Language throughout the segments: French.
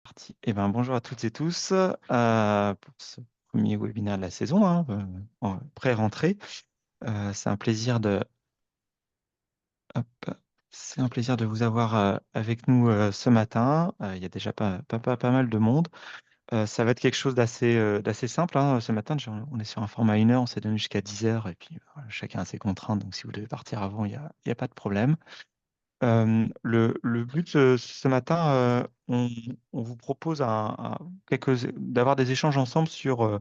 Parti. Eh ben, bonjour à toutes et tous pour ce premier webinaire de la saison, hein, en pré-rentrée. C'est un plaisir hop, c'est un plaisir de vous avoir avec nous ce matin. Il y a déjà pas mal de monde. Ça va être quelque chose d'assez simple, hein, ce matin. On est sur un format 1 heure, on s'est donné jusqu'à 10 heures et puis voilà, chacun a ses contraintes. Donc si vous devez partir avant, il y a pas de problème. Le but ce matin, on vous propose d'avoir des échanges ensemble sur un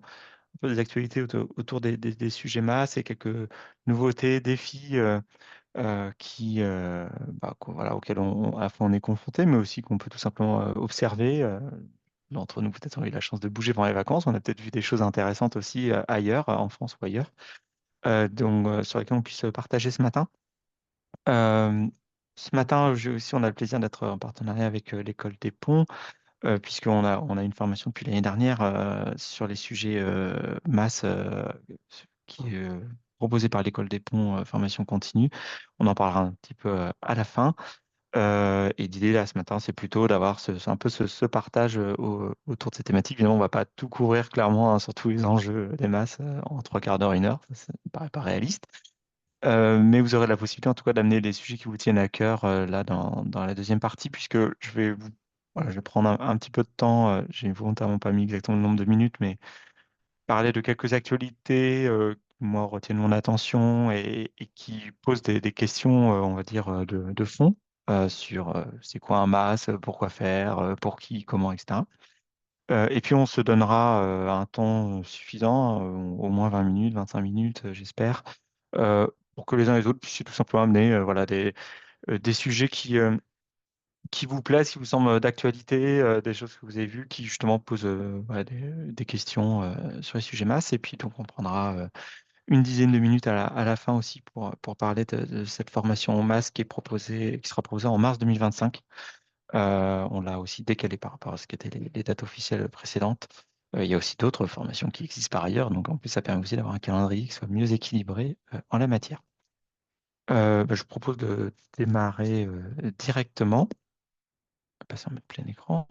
peu des actualités autour des sujets masse et quelques nouveautés, défis voilà, auxquels à la fois on est confronté, mais aussi qu'on peut tout simplement observer. D'entre nous, peut-être, ont eu la chance de bouger pendant les vacances. On a peut-être vu des choses intéressantes aussi ailleurs, en France ou ailleurs, sur lesquelles on puisse partager ce matin. Euh, Ce matin, aussi, on a le plaisir d'être en partenariat avec l'école des ponts, puisqu'on a une formation depuis l'année dernière sur les sujets masse qui est proposée par l'école des ponts, formation continue. On en parlera un petit peu à la fin. Et l'idée là ce matin, c'est plutôt d'avoir un peu ce partage autour de ces thématiques. Évidemment, on ne va pas tout couvrir clairement, hein, sur tous les enjeux des masses en trois quarts d'heure, 1 heure. Ça ne paraît pas réaliste. Mais vous aurez la possibilité en tout cas d'amener les sujets qui vous tiennent à cœur là dans la deuxième partie, puisque voilà, je vais prendre un petit peu de temps. J'ai volontairement pas mis exactement le nombre de minutes, mais parler de quelques actualités qui, moi, retiennent mon attention et qui posent des questions, on va dire, de fond sur c'est quoi un MAS, pourquoi faire, pour qui, comment, etc. Et puis on se donnera un temps suffisant, au moins 20 minutes, 25 minutes, j'espère, euh, pour que les uns et les autres puissent tout simplement amener voilà, des sujets qui vous plaisent, qui vous semblent d'actualité, des choses que vous avez vues, qui justement posent voilà, des questions sur les sujets masse. Et puis donc on prendra une dizaine de minutes à la fin aussi pour parler de cette formation en masse qui sera proposée en mars 2025. On l'a aussi décalé par rapport à ce qu'étaient les dates officielles précédentes. Il y a aussi d'autres formations qui existent par ailleurs, donc en plus ça permet aussi d'avoir un calendrier qui soit mieux équilibré en la matière. Je vous propose de démarrer directement. On va passer en mode plein écran.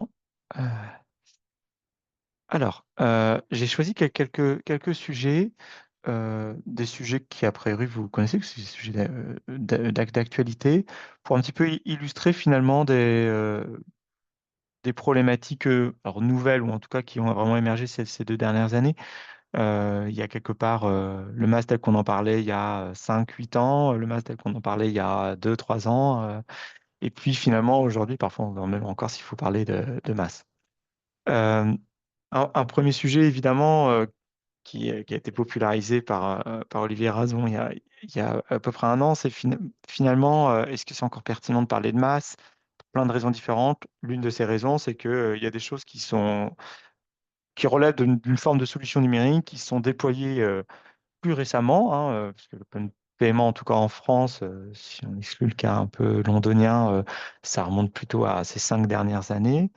Euh, j'ai choisi quelques sujets, des sujets qui a priori vous connaissez, que c'est des sujets d'actualité, pour un petit peu illustrer finalement des problématiques alors nouvelles ou en tout cas qui ont vraiment émergé ces 2 dernières années. Il y a quelque part le MAS tel qu'on en parlait il y a 5, 8 ans, le MAS tel qu'on en parlait il y a 2, 3 ans, et puis finalement aujourd'hui, parfois on va même encore s'il faut parler de MAS. Euh, un premier sujet évidemment qui a été popularisé par Olivier Razon il y a à peu près un an, c'est finalement est-ce que c'est encore pertinent de parler de MAS? Pour plein de raisons différentes. L'une de ces raisons, c'est que il y a des choses qui relèvent d'une forme de solution numérique qui sont déployées plus récemment, hein, parce que l'open paiement, en tout cas en France, si on exclut le cas un peu londonien, ça remonte plutôt à ces 5 dernières années,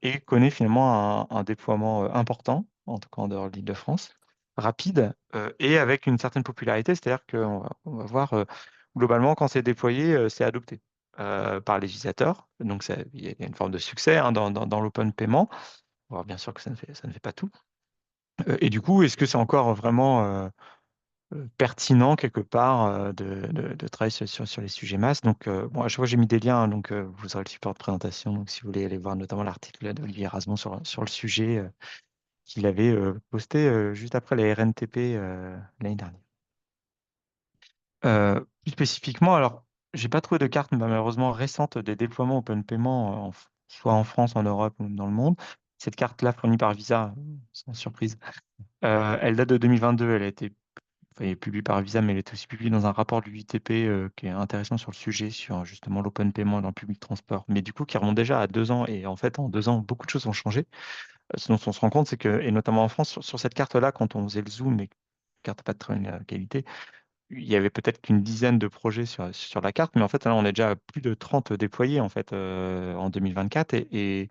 et connaît finalement un déploiement important, en tout cas en dehors de l'Île-de-France, rapide, et avec une certaine popularité, c'est-à-dire qu'on va voir globalement quand c'est déployé, c'est adopté par les utilisateurs. Donc il y a une forme de succès, hein, dans l'open paiement. Alors, bien sûr que ça ne fait pas tout. Et du coup, est-ce que c'est encore vraiment pertinent quelque part de travailler sur les sujets masse? Donc, bon, à chaque fois, j'ai mis des liens, hein, donc vous aurez le support de présentation. Donc, si vous voulez aller voir notamment l'article d'Olivier Erasmus sur le sujet qu'il avait posté juste après la RNTP l'année dernière. Plus spécifiquement, alors, j'ai pas trouvé de carte malheureusement récente des déploiements open payment, soit en France, en Europe ou dans le monde. Cette carte-là, fournie par Visa, sans surprise, elle date de 2022. Elle est publiée par Visa, mais elle est aussi publiée dans un rapport de l'UITP qui est intéressant sur le sujet, sur justement l'open payment dans le public transport. Mais du coup, qui remonte déjà à 2 ans. Et en fait, en 2 ans, beaucoup de choses ont changé. Ce dont on se rend compte, c'est que, et notamment en France, sur cette carte-là, quand on faisait le zoom, et carte pas de très bonne qualité, il y avait peut-être qu'une dizaine de projets sur la carte, mais en fait, là, on est déjà à plus de 30 déployés en fait en 2024 et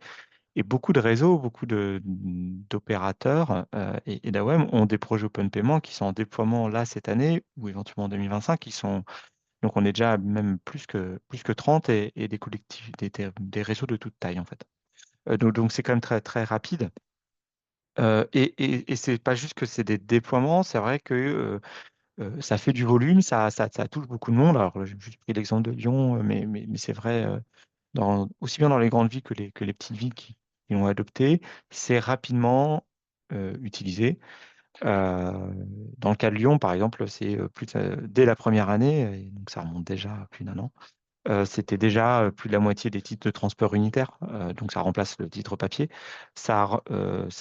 beaucoup de réseaux, beaucoup d'opérateurs et d'AOM ont des projets open payment qui sont en déploiement là cette année ou éventuellement en 2025 donc on est déjà même plus que 30 et des collectifs, des réseaux de toute taille en fait. Donc c'est quand même très, très rapide. Et c'est pas juste que c'est des déploiements, c'est vrai que ça fait du volume, ça touche beaucoup de monde. Alors, j'ai juste pris l'exemple de Lyon, mais c'est vrai aussi bien dans les grandes villes que les petites villes qui l'ont adopté. C'est rapidement utilisé. Euh, Dans le cas de Lyon, par exemple, c'est dès la première année, et donc ça remonte déjà à plus d'1 an. C'était déjà plus de la moitié des titres de transport unitaire, donc ça remplace le titre papier. Ça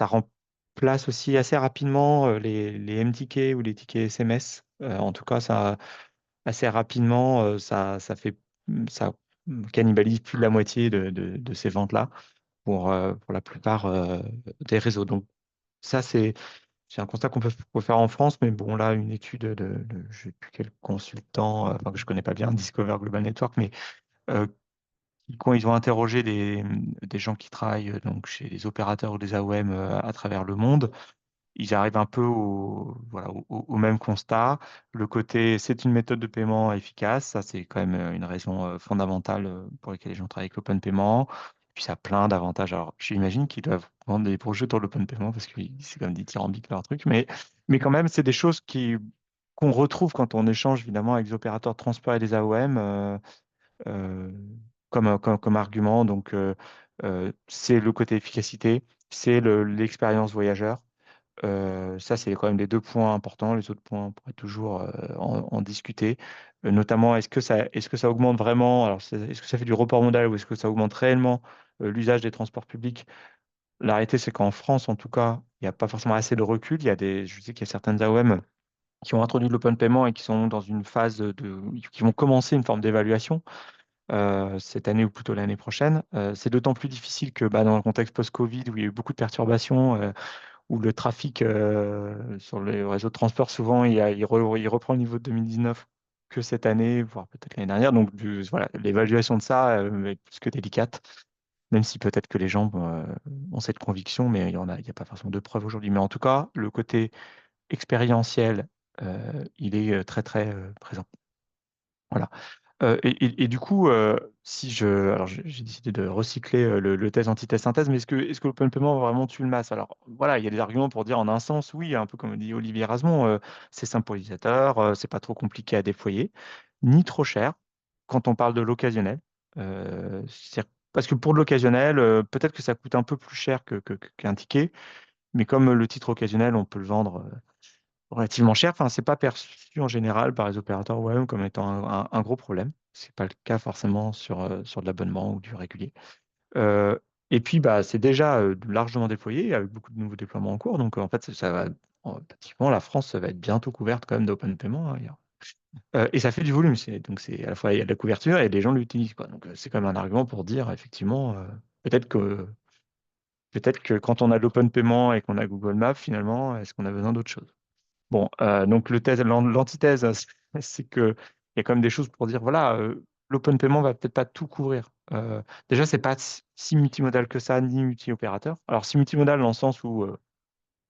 remplace aussi assez rapidement les MTK ou les tickets SMS. En tout cas, ça, assez rapidement, ça cannibalise plus de la moitié de ces ventes-là pour la plupart des réseaux. Donc ça, c'est un constat qu'on peut faire en France, mais bon, là, une étude je ne sais plus quel consultant, enfin, que je connais pas bien, Discover Global Network, mais euh, quand ils ont interrogé des gens qui travaillent donc chez les opérateurs ou des AOM à travers le monde, ils arrivent un peu voilà, au même constat. Le côté, c'est une méthode de paiement efficace, ça c'est quand même une raison fondamentale pour laquelle les gens travaillent avec l'open payment. Puis ça a plein d'avantages. Alors j'imagine qu'ils doivent vendre des projets dans l'open payment parce que c'est comme dithyrambique leur truc, mais quand même, c'est des choses qu'on retrouve quand on échange évidemment avec les opérateurs de transport et les AOM. Euh, comme argument. Donc, c'est le côté efficacité, c'est l'expérience voyageur. Ça, c'est quand même les deux points importants. Les autres points, on pourrait toujours en discuter. Notamment, est-ce que ça augmente vraiment, alors est-ce que ça fait du report modal ou est-ce que ça augmente réellement l'usage des transports publics? La réalité, c'est qu'en France, en tout cas, il n'y a pas forcément assez de recul. Je sais qu'il y a certaines AOM qui ont introduit l'open payment et qui sont dans une phase qui vont commencer une forme d'évaluation cette année ou plutôt l'année prochaine. C'est d'autant plus difficile que dans le contexte post-Covid où il y a eu beaucoup de perturbations, où le trafic sur les réseaux de transport, souvent, il reprend le niveau de 2019 que cette année, voire peut-être l'année dernière. Donc, voilà, l'évaluation de ça est plus que délicate, même si peut-être que les gens ont cette conviction, mais il y a pas forcément de preuves aujourd'hui. Mais en tout cas, le côté expérientiel, il est très, très présent. Voilà. Et du coup, alors j'ai décidé de recycler le thèse, antithèse, synthèse, mais est-ce que l'open payment va vraiment tuer le masse? Alors voilà, il y a des arguments pour dire en un sens, oui, un peu comme dit Olivier Rasmont, c'est simple pour l'utilisateur, c'est pas trop compliqué à déployer, ni trop cher quand on parle de l'occasionnel. Parce que pour de l'occasionnel, peut-être que ça coûte un peu plus cher qu'un ticket, mais comme le titre occasionnel, on peut le vendre relativement cher. Enfin, c'est pas perçu en général par les opérateurs web comme étant un gros problème. C'est pas le cas forcément sur de l'abonnement ou du régulier. Euh, et puis, c'est déjà largement déployé avec beaucoup de nouveaux déploiements en cours. Donc, en fait, pratiquement, la France va être bientôt couverte quand même d'open payment, hein. Et ça fait du volume. Donc, c'est à la fois, il y a de la couverture et les gens l'utilisent, quoi. Donc, c'est quand même un argument pour dire, effectivement, peut-être que, peut-être que quand on a de l'open payment et qu'on a Google Maps, finalement, est-ce qu'on a besoin d'autre chose? Bon, donc l'antithèse, hein, c'est que il y a quand même des choses pour dire, voilà, l'open payment va peut-être pas tout couvrir. Déjà, c'est pas si multimodal que ça, ni multi-opérateur. Alors, si multimodal dans le sens où on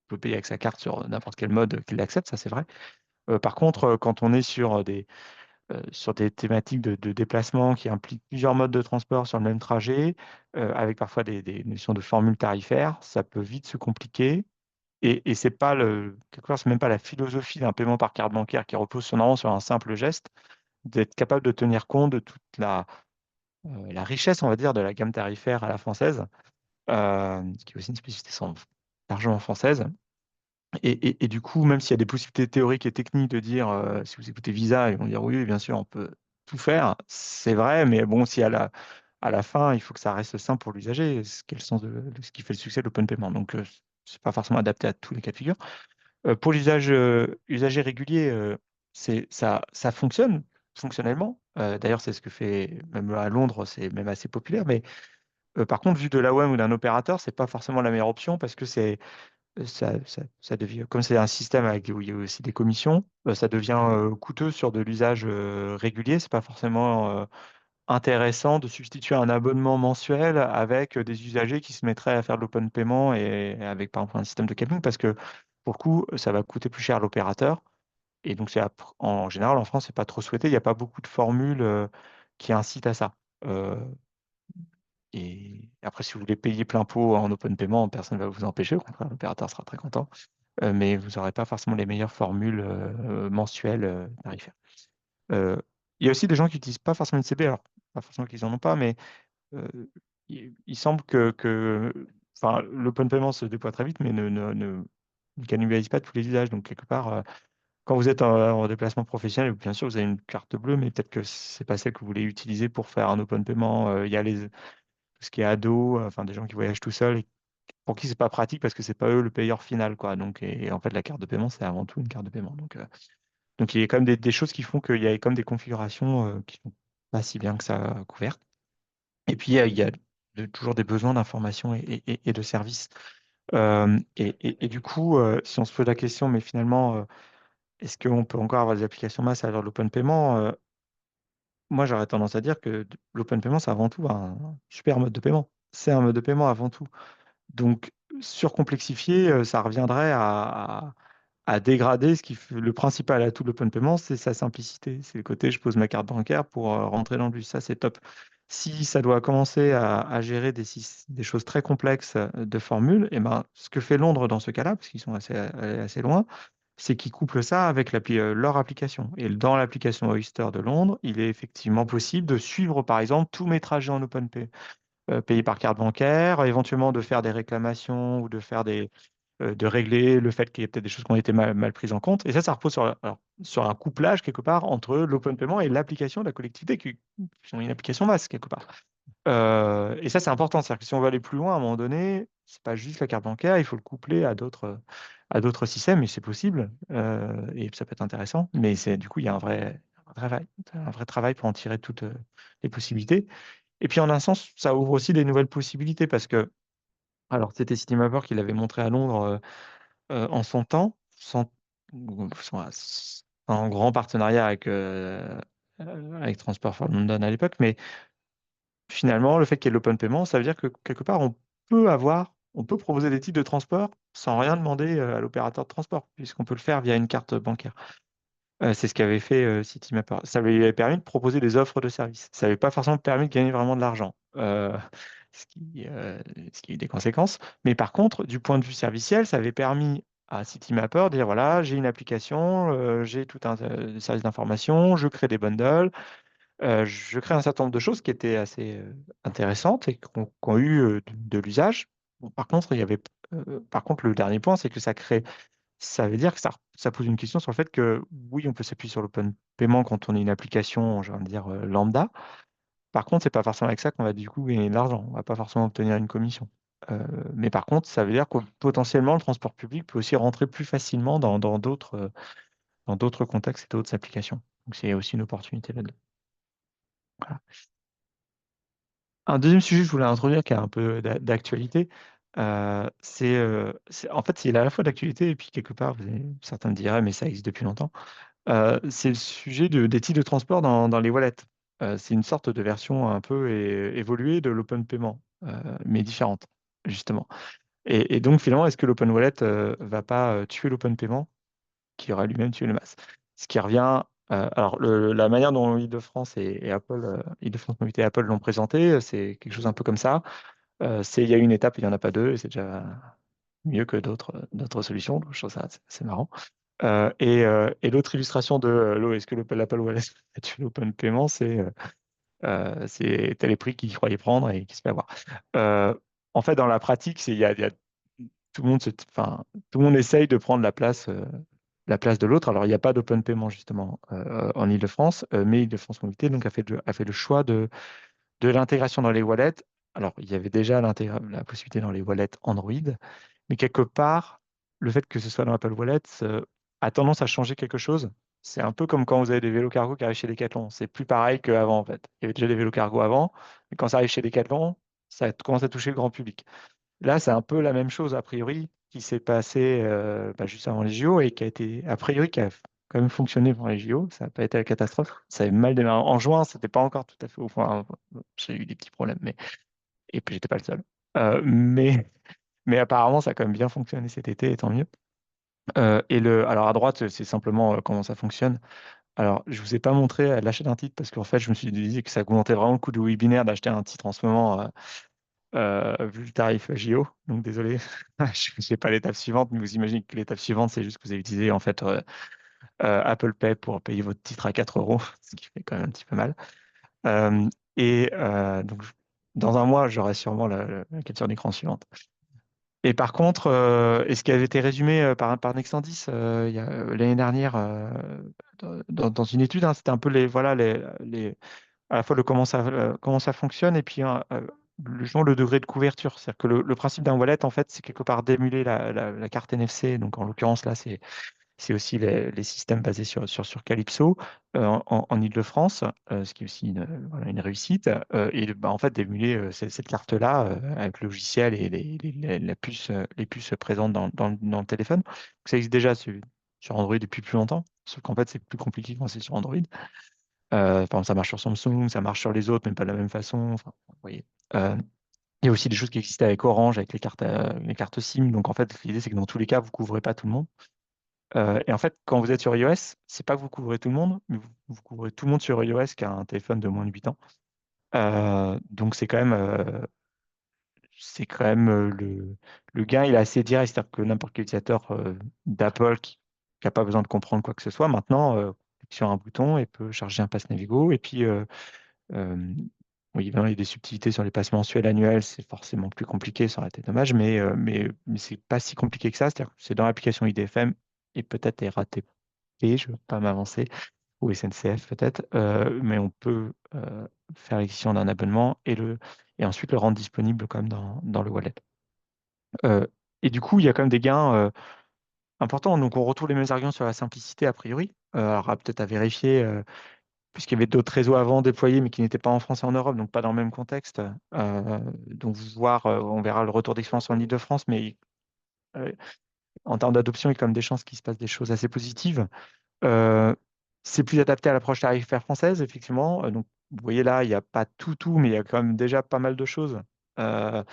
peut payer avec sa carte sur n'importe quel mode qu'il accepte, ça c'est vrai. Par contre, quand on est sur des thématiques de déplacement qui impliquent plusieurs modes de transport sur le même trajet, avec parfois des notions de formules tarifaires, ça peut vite se compliquer. Et c'est pas quelque part, c'est même pas la philosophie d'un paiement par carte bancaire qui repose normalement sur un simple geste, d'être capable de tenir compte de toute la richesse, on va dire, de la gamme tarifaire à la française, ce qui est aussi une spécificité largement française. Et du coup, même s'il y a des possibilités théoriques et techniques de dire, si vous écoutez Visa, ils vont dire oui, bien sûr, on peut tout faire, c'est vrai, mais bon, si à la fin, il faut que ça reste simple pour l'usager, ce qui est le sens de ce qui fait le succès de l'open payment. Donc, c'est pas forcément adapté à tous les cas de figure. Pour l'usage usager régulier, ça fonctionne fonctionnellement. D'ailleurs, c'est ce que fait même à Londres, c'est même assez populaire. Mais par contre, vu de l'AOM ou d'un opérateur, c'est pas forcément la meilleure option parce que ça devient, comme c'est un système où il y a aussi des commissions, ça devient coûteux sur de l'usage régulier. C'est pas forcément intéressant de substituer un abonnement mensuel avec des usagers qui se mettraient à faire de l'open payment et avec par exemple un système de capping parce que pour le coup, ça va coûter plus cher à l'opérateur. Et donc, en général, en France, c'est pas trop souhaité. Il n'y a pas beaucoup de formules qui incitent à ça. Euh, Et après, si vous voulez payer plein pot en open payment, personne ne va vous empêcher. Au contraire, l'opérateur sera très content. Mais vous n'aurez pas forcément les meilleures formules mensuelles tarifaires. Euh, il y a aussi des gens qui n'utilisent pas forcément une CB, alors pas forcément qu'ils n'en ont pas, mais euh, il semble enfin, l'open payment se déploie très vite, mais ne cannibalise pas tous les usages. Donc, quelque part, quand vous êtes en déplacement professionnel, bien sûr, vous avez une carte bleue, mais peut-être que c'est pas celle que vous voulez utiliser pour faire un open payment. Il y a tout ce qui est ado, enfin, des gens qui voyagent tout seuls et pour qui c'est pas pratique parce que c'est pas eux le payeur final, quoi. Donc, et en fait, la carte de paiement, c'est avant tout une carte de paiement. Donc il y a quand même des choses qui font qu'il y a quand même des configurations qui sont pas si bien que ça couvertes. Et puis, il y a toujours des besoins d'information et de services. Et du coup, si on se pose la question, mais finalement, est-ce qu'on peut encore avoir des applications masse à l'heure de l'open payment? Moi, j'aurais tendance à dire que l'open payment, c'est avant tout un super mode de paiement. C'est un mode de paiement avant tout. Donc, surcomplexifier, ça reviendrait à dégrader le principal atout de l'open payment, c'est sa simplicité. C'est le côté, je pose ma carte bancaire pour rentrer dans le bus. Ça, c'est top. Si ça doit commencer à gérer des choses très complexes de formules, et ben, ce que fait Londres dans ce cas-là, parce qu'ils sont assez loin, c'est qu'ils couplent ça avec leur application. Et dans l'application Oyster de Londres, il est effectivement possible de suivre, par exemple, tous mes trajets en OpenPay, payés par carte bancaire, éventuellement de faire des réclamations ou de régler le fait qu'il y ait peut-être des choses qui ont été mal prises en compte. Et ça repose sur un couplage quelque part entre l'open payment et l'application de la collectivité, qui sont une application masse quelque part. Et ça, c'est important. C'est-à-dire que si on veut aller plus loin, à un moment donné, c'est pas juste la carte bancaire, il faut le coupler à d'autres systèmes, et c'est possible. Et ça peut être intéressant. Mais du coup, il y a un vrai travail pour en tirer toutes les possibilités. Et puis, en un sens, ça ouvre aussi des nouvelles possibilités parce que, alors, c'était CityMapper qui l'avait montré à Londres en son temps, en grand partenariat avec Transport for London à l'époque, mais finalement, le fait qu'il y ait l'open payment, ça veut dire que quelque part, on peut proposer des titres de transport sans rien demander à l'opérateur de transport, puisqu'on peut le faire via une carte bancaire. C'est ce qu'avait fait CityMapper. Ça lui avait permis de proposer des offres de services. Ça n'avait pas forcément permis de gagner vraiment de l'argent, ce qui a eu des conséquences. Mais par contre, du point de vue serviciel, ça avait permis à CityMapper de dire, voilà, j'ai une application, j'ai tout un service d'information, je crée des bundles, je crée un certain nombre de choses qui étaient assez intéressantes et qui ont eu de l'usage. Bon, par contre, le dernier point, c'est que ça veut dire que ça pose une question sur le fait que oui, on peut s'appuyer sur l'open payment quand on est une application, je vais dire, lambda. Par contre, c'est pas forcément avec ça qu'on va du coup gagner de l'argent. On va pas forcément obtenir une commission. Euh, mais par contre, ça veut dire que potentiellement, le transport public peut aussi rentrer plus facilement dans d'autres contextes et d'autres applications. Donc, c'est aussi une opportunité là-dedans. Voilà. Un deuxième sujet que je voulais introduire, qui est un peu d'actualité, en fait, c'est à la fois d'actualité et puis quelque part, certains me diraient, mais ça existe depuis longtemps. C'est le sujet des titres de transport dans les wallets. C'est une sorte de version un peu évoluée de l'open payment, mais différente, justement. Et donc, finalement, est-ce que l'open wallet va pas tuer l'open payment, qui aura lui-même tué le MAS? Ce qui revient. Alors, la manière dont Île-de-France et Apple, Île-de-France Mobilité et Apple l'ont présenté, c'est quelque chose un peu comme ça. Il y a une étape, il n'y en a pas deux, et c'est déjà mieux que d'autres solutions. Donc, je trouve ça assez marrant. Et l'autre illustration de est-ce que l'Apple Wallet a tué l'open payment, c'est tel les prix qu'il croyait prendre et qui se fait avoir. Euh, En fait, dans la pratique, tout le monde enfin, tout le monde essaye de prendre la place de l'autre. Alors, il n'y a pas d'open payment justement en Île-de-France, mais Île-de-France Mobilité donc a fait le choix de l'intégration dans les wallets. Alors, il y avait déjà la possibilité dans les wallets Android, mais quelque part, le fait que ce soit dans Apple Wallet a tendance à changer quelque chose. C'est un peu comme quand vous avez des vélos cargo qui arrivent chez Decathlon. C'est plus pareil qu'avant, en fait. Il y avait déjà des vélos cargo avant, mais quand ça arrive chez Decathlon, ça commence à toucher le grand public. Là, c'est un peu la même chose, a priori, qui s'est passé juste avant les JO et qui a été, a priori, qui a quand même fonctionné pendant les JO. Ça n'a pas été la catastrophe. Ça avait mal démarré. En juin, c'était pas encore tout à fait au point. J'ai eu des petits problèmes, et puis j'étais pas le seul. Mais apparemment, ça a quand même bien fonctionné cet été, et tant mieux. Alors à droite, c'est simplement comment ça fonctionne. Alors, je vous ai pas montré l'achat d'un titre parce qu'en fait, je me suis dit que ça augmentait vraiment le coût du webinaire d'acheter un titre en ce moment, vu le tarif JO. Donc, désolé, je n'ai pas l'étape suivante, mais vous imaginez que l'étape suivante, c'est juste que vous avez utilisé en fait Apple Pay pour payer votre titre à 4 euros, ce qui fait quand même un petit peu mal. Donc, dans un mois, j'aurai sûrement la capture d'écran suivante. Et par contre, et ce qui avait été résumé par Nextendis l'année dernière dans une étude, hein, c'était un peu voilà, à la fois comment ça fonctionne et puis justement, le degré de couverture. C'est-à-dire que le principe d'un wallet, en fait, c'est quelque part d'émuler la carte NFC. Donc, en l'occurrence, là, c'est aussi les systèmes basés sur Calypso en Île-de-France, ce qui est aussi voilà, une réussite. Et bah, en fait, d'émuler cette carte-là avec le logiciel et les puces présentes dans le téléphone. Donc, ça existe déjà sur Android depuis plus longtemps, sauf qu'en fait, c'est plus compliqué quand c'est sur Android. Par exemple, ça marche sur Samsung, ça marche sur les autres, mais pas de la même façon. Enfin, vous voyez. Euh, il y a aussi des choses qui existaient avec Orange, avec les cartes SIM. Donc, en fait, l'idée, c'est que dans tous les cas, vous couvrez pas tout le monde. Et en fait, quand vous êtes sur iOS, c'est pas que vous couvrez tout le monde, mais vous couvrez tout le monde sur iOS qui a un téléphone de moins de 8 ans. Donc c'est quand même le gain, il est assez direct, c'est-à-dire que n'importe quel utilisateur d'Apple qui n'a pas besoin de comprendre quoi que ce soit, maintenant, clique sur un bouton et peut charger un pass Navigo. Et puis, euh, oui, évidemment, il y a des subtilités sur les passes mensuels, annuels, c'est forcément plus compliqué, ça aurait été dommage, mais c'est pas si compliqué que ça, c'est-à-dire que c'est dans l'application IDFM et peut-être RATP, je ne veux pas m'avancer, ou SNCF peut-être, mais on peut faire l'acquisition d'un abonnement et ensuite le rendre disponible quand même dans le wallet. Euh, et du coup, il y a quand même des gains importants. Donc, on retrouve les mêmes arguments sur la simplicité a priori. Alors, peut-être à vérifier, puisqu'il y avait d'autres réseaux avant déployés, mais qui n'étaient pas en France et en Europe, donc pas dans le même contexte. Donc, on verra le retour d'expérience en Ile-de-France, mais euh, en termes d'adoption, il y a quand même des chances qu'il se passe des choses assez positives. Euh, c'est plus adapté à l'approche tarifaire française, effectivement. Donc, vous voyez là, il n'y a pas tout, mais il y a quand même déjà pas mal de choses. Euh,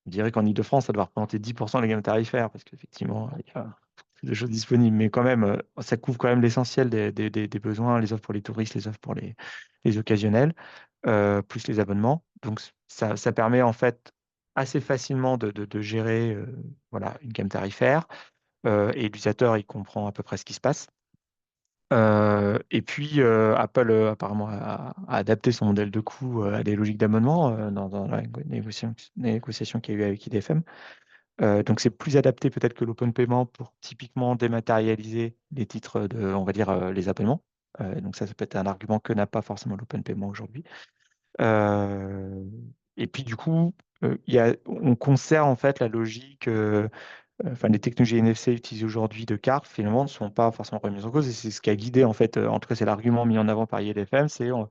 je dirais qu'en Ile-de-France, ça doit représenter 10% de la gamme tarifaire, parce qu'effectivement, il y a plus de choses disponibles. Mais quand même, ça couvre quand même l'essentiel des besoins, les offres pour les touristes, les offres pour les occasionnels, plus les abonnements. Donc, ça permet en fait assez facilement de gérer voilà, une gamme tarifaire. Et l'utilisateur, il comprend à peu près ce qui se passe. Et puis, Apple apparemment a adapté son modèle de coût à des logiques d'abonnement dans la négociation qu'il y a eu avec IDFM. Donc, c'est plus adapté peut-être que l'open payment pour typiquement dématérialiser les titres on va dire, les abonnements. Donc, ça peut être un argument que n'a pas forcément l'open payment aujourd'hui. Euh, et puis, du coup, on conserve en fait la logique. Enfin, les technologies NFC utilisées aujourd'hui de cartes, finalement, ne sont pas forcément remises en cause. Et c'est ce qui a guidé, en fait, en tout cas, c'est l'argument mis en avant par ILFM, c'est on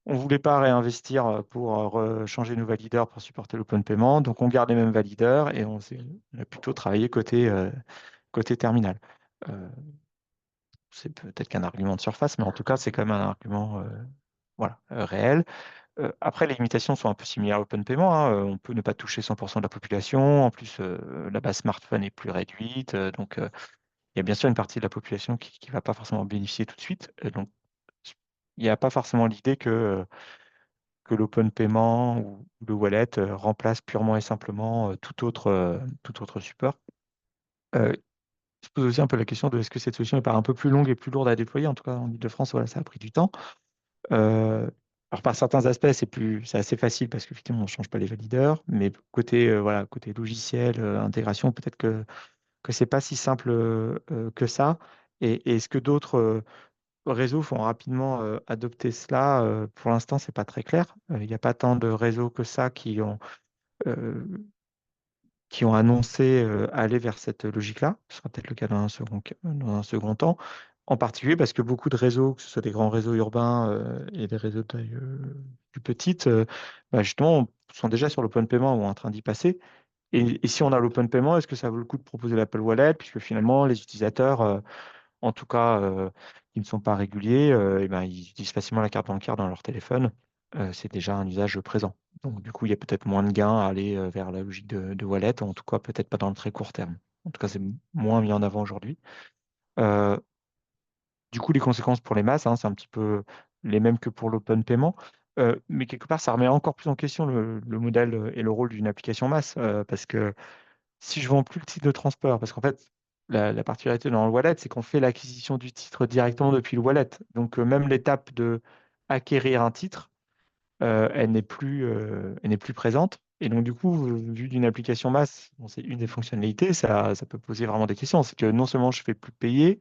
ne voulait pas réinvestir pour changer nos valideurs pour supporter l'open payment, donc on garde les mêmes valideurs et on a plutôt travaillé côté terminal. Euh, c'est peut-être qu'un argument de surface, mais en tout cas, c'est quand même un argument voilà, réel. Après, les limitations sont un peu similaires à l'open payment, hein. On peut ne pas toucher 100% de la population. En plus, la base smartphone est plus réduite. Donc, il y a bien sûr une partie de la population qui ne va pas forcément bénéficier tout de suite. Donc, il n'y a pas forcément l'idée que l'open payment ou le wallet remplace purement et simplement tout autre support. Euh, Je pose aussi un peu la question de est-ce que cette solution n'est pas un peu plus longue et plus lourde à déployer? En tout cas, en Ile-de-France, voilà, ça a pris du temps. Euh, alors, par certains aspects, c'est assez facile parce qu'effectivement, on ne change pas les valideurs, mais voilà, côté logiciel, intégration, peut-être que c'est pas si simple que ça. Et est-ce que d'autres réseaux font rapidement adopter cela? Pour l'instant, c'est pas très clair. Il n'y a pas tant de réseaux que ça euh, qui ont annoncé aller vers cette logique-là. Ce sera peut-être le cas dans un second temps. En particulier parce que beaucoup de réseaux, que ce soit des grands réseaux urbains et des réseaux de taille plus petite, bah, justement, sont déjà sur l'open payment ou en train d'y passer. Et si on a l'open payment, est-ce que ça vaut le coup de proposer l'Apple Wallet? Puisque finalement, les utilisateurs, en tout cas, qui ne sont pas réguliers, eh ben, ils utilisent facilement la carte bancaire dans leur téléphone. C'est déjà un usage présent. Donc, du coup, il y a peut-être moins de gains à aller vers la logique de wallet, ou en tout cas, peut-être pas dans le très court terme. En tout cas, c'est moins mis en avant aujourd'hui. Euh, Du coup, les conséquences pour les masses, hein, c'est un petit peu les mêmes que pour l'open payment. Mais quelque part, ça remet encore plus en question le modèle et le rôle d'une application masse. Parce que si je vends plus le titre de transport, parce qu'en fait, la particularité dans le wallet, c'est qu'on fait l'acquisition du titre directement depuis le wallet. Donc, même l'étape de acquérir un titre, elle n'est plus présente. Et donc, du coup, vu d'une application masse, bon, c'est une des fonctionnalités, ça peut poser vraiment des questions. C'est que non seulement je fais plus payer,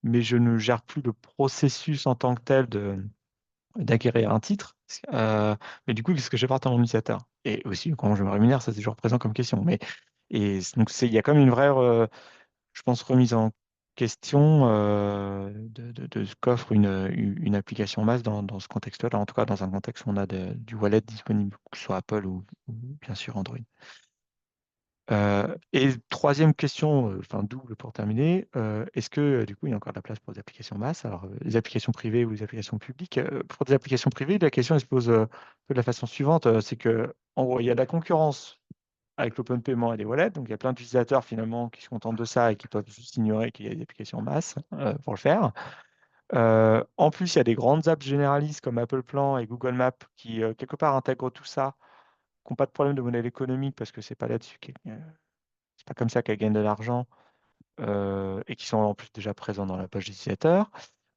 mais je ne gère plus le processus en tant que tel d'acquérir un titre. Euh, mais du coup, qu'est-ce que je fais à mon utilisateur? Et aussi, comment je me rémunère, ça c'est toujours présent comme question. Donc, il y a quand même une vraie, je pense, remise en question de ce qu'offre une application masse dans ce contexte-là, en tout cas dans un contexte où on a du wallet disponible, que ce soit Apple ou bien sûr Android. Et troisième question, enfin double pour terminer, est-ce que du coup il y a encore de la place pour des applications masse, alors les applications privées ou les applications publiques? Pour des applications privées, la question elle se pose un peu de la façon suivante, c'est que en gros il y a de la concurrence avec l'open payment et les wallets, donc il y a plein d'utilisateurs finalement qui se contentent de ça et qui peuvent juste ignorer qu'il y a des applications masse pour le faire. En plus, il y a des grandes apps généralistes comme Apple Plan et Google Maps qui quelque part intègrent tout ça, qui n'ont pas de problème de modèle économique parce que c'est pas là-dessus c'est pas comme ça qu'elles gagnent de l'argent et qui sont en plus déjà présents dans la page d'utilisateur.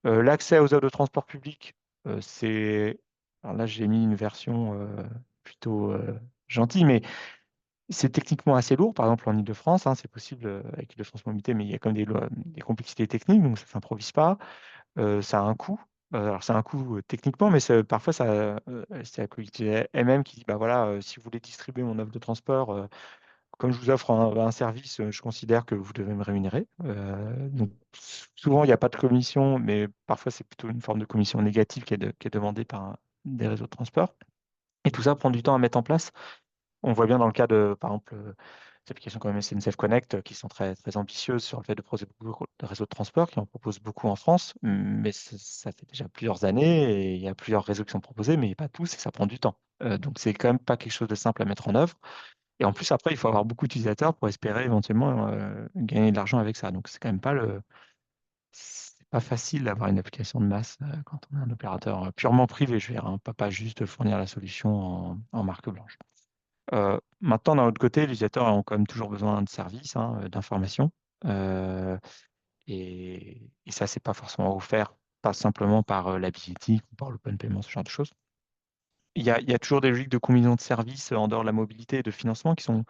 L'accès aux offres de transport public, c'est. Alors là, j'ai mis une version plutôt gentille, mais c'est techniquement assez lourd. Par exemple, en Ile-de-France, hein, c'est possible avec Ile-de-France Mobilité, mais il y a quand même des complexités techniques, donc ça ne s'improvise pas. Ça a un coût. Alors, c'est un coût techniquement, mais parfois, c'est la collectivité elle-même qui dit bah voilà, si vous voulez distribuer mon offre de transport, comme je vous offre un service, je considère que vous devez me rémunérer. Donc, souvent, il n'y a pas de commission, mais parfois, c'est plutôt une forme de commission négative qui est demandée par des réseaux de transport. Et tout ça prend du temps à mettre en place. On voit bien dans le cas de, par exemple, des applications comme SNCF Connect qui sont très, très ambitieuses sur le fait de proposer beaucoup de réseaux de transport, qui en proposent beaucoup en France, mais ça fait déjà plusieurs années et il y a plusieurs réseaux qui sont proposés, mais pas tous et ça prend du temps. Donc, c'est quand même pas quelque chose de simple à mettre en œuvre. Et en plus, après, il faut avoir beaucoup d'utilisateurs pour espérer éventuellement gagner de l'argent avec ça. Donc, c'est quand même pas c'est pas facile d'avoir une application de masse quand on est un opérateur purement privé, je veux dire, hein, pas juste fournir la solution en marque blanche. Maintenant, d'un autre côté, les utilisateurs ont quand même toujours besoin de services, hein, d'informations. Euh, et ça, c'est pas forcément offert, pas simplement par la billettique ou par l'open payment, ce genre de choses. Il y a toujours des logiques de combinaison de services en dehors de la mobilité et de financement qui sont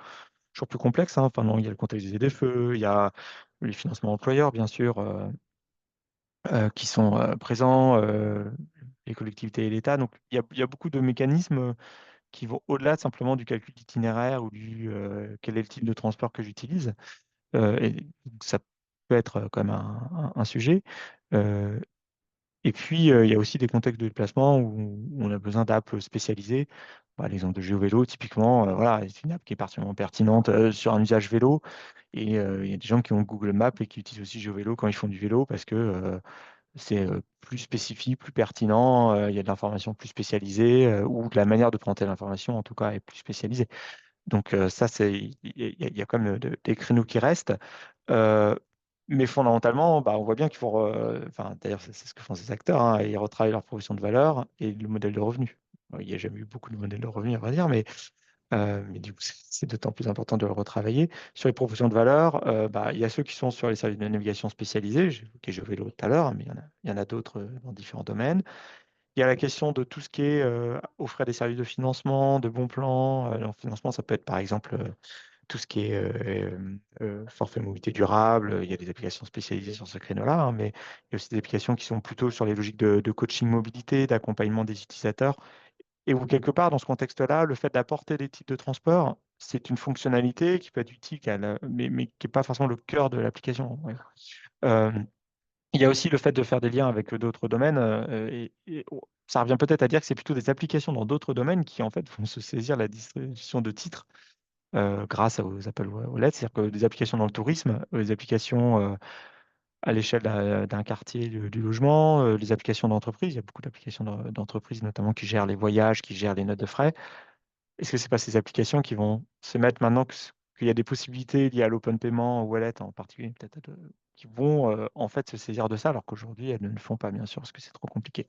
toujours plus complexe, hein. Enfin, non, il y a le contexte des ZFE, il y a les financements employeurs, bien sûr, qui sont présents, les collectivités et l'État. Donc, il y a beaucoup de mécanismes qui vont au-delà de simplement du calcul d'itinéraire ou du quel est le type de transport que j'utilise. Et donc, ça peut être quand même un sujet. Euh, et puis, il y a aussi des contextes de déplacement où on a besoin d'apps spécialisées. Bah, l'exemple de GeoVélo, typiquement, voilà, c'est une app qui est particulièrement pertinente sur un usage vélo. Et il y a des gens qui ont Google Maps et qui utilisent aussi GeoVélo quand ils font du vélo parce que c'est plus spécifique, plus pertinent, il y a de l'information plus spécialisée ou de la manière de présenter l'information, en tout cas, est plus spécialisée. Donc ça, il y a quand même des créneaux qui restent. Euh, mais fondamentalement, bah, on voit bien qu'il faut, enfin, d'ailleurs, c'est ce que font ces acteurs, hein, ils retravaillent leur proposition de valeur et le modèle de revenu. Il n'y a jamais eu beaucoup de modèles de revenu, à vrai dire, mais du coup, c'est d'autant plus important de le retravailler. Sur les propositions de valeur, bah, il y a ceux qui sont sur les services de navigation spécialisés, j'ai évoqué GeoVélo tout à l'heure, mais il y en a d'autres dans différents domaines. Il y a la question de tout ce qui est offrir des services de financement, de bons plans. En financement, ça peut être par exemple tout ce qui est forfait mobilité durable. Il y a des applications spécialisées sur ce créneau-là, hein, mais il y a aussi des applications qui sont plutôt sur les logiques de coaching mobilité, d'accompagnement des utilisateurs. Et où quelque part, dans ce contexte-là, le fait d'apporter des types de transport, c'est une fonctionnalité qui peut être utile, mais qui n'est pas forcément le cœur de l'application. Ouais. Euh, il y a aussi le fait de faire des liens avec d'autres domaines. Ça revient peut-être à dire que c'est plutôt des applications dans d'autres domaines qui, en fait, vont se saisir la distribution de titres grâce aux Apple Wallet. C'est-à-dire que des applications dans le tourisme, des applications à l'échelle d'un quartier du logement, les applications d'entreprise. Il y a beaucoup d'applications d'entreprise, notamment qui gèrent les voyages, qui gèrent les notes de frais. Est-ce que ce n'est pas ces applications qui vont se mettre maintenant qu'il y a des possibilités liées à l'open payment, au wallet en particulier, peut-être qui vont en fait se saisir de ça, alors qu'aujourd'hui, elles ne le font pas, bien sûr, parce que c'est trop compliqué.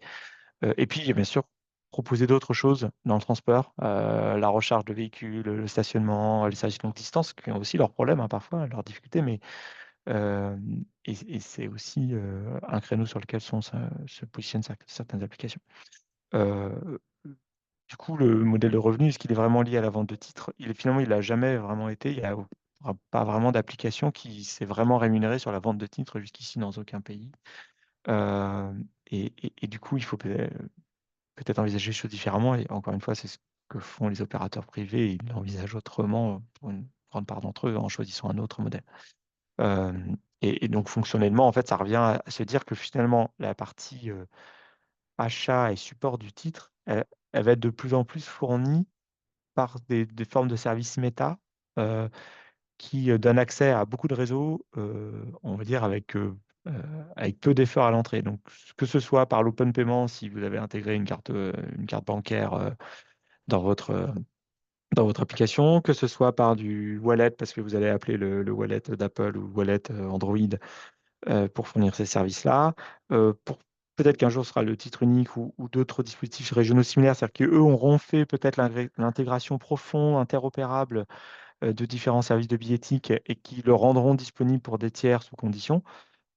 Et puis, bien sûr, proposer d'autres choses dans le transport, la recharge de véhicules, le stationnement, les services longue distance, qui ont aussi leurs problèmes, hein, parfois, leurs difficultés, mais et c'est aussi un créneau sur lequel se positionnent certaines applications. Euh, du coup, le modèle de revenu, est-ce qu'il est vraiment lié à la vente de titres? Finalement, il n'a jamais vraiment été. Il n'y a pas vraiment d'application qui s'est vraiment rémunérée sur la vente de titres jusqu'ici dans aucun pays. Euh, et du coup, il faut peut-être envisager les choses différemment. Et encore une fois, c'est ce que font les opérateurs privés. Ils l'envisagent autrement pour une grande part d'entre eux en choisissant un autre modèle. Euh, et donc, fonctionnellement, en fait, ça revient à se dire que finalement, la partie achat et support du titre, elle va être de plus en plus fournie par des formes de services méta euh, qui donnent accès à beaucoup de réseaux, on va dire, avec peu d'efforts à l'entrée. Donc, que ce soit par l'open payment, si vous avez intégré une carte bancaire dans dans votre application, que ce soit par du wallet, parce que vous allez appeler le wallet d'Apple ou wallet Android pour fournir ces services-là. Pour peut-être qu'un jour ce sera le titre unique ou d'autres dispositifs régionaux similaires, c'est-à-dire qu'eux auront fait peut-être l'intégration profonde, interopérable de différents services de billettique et qui le rendront disponible pour des tiers sous conditions.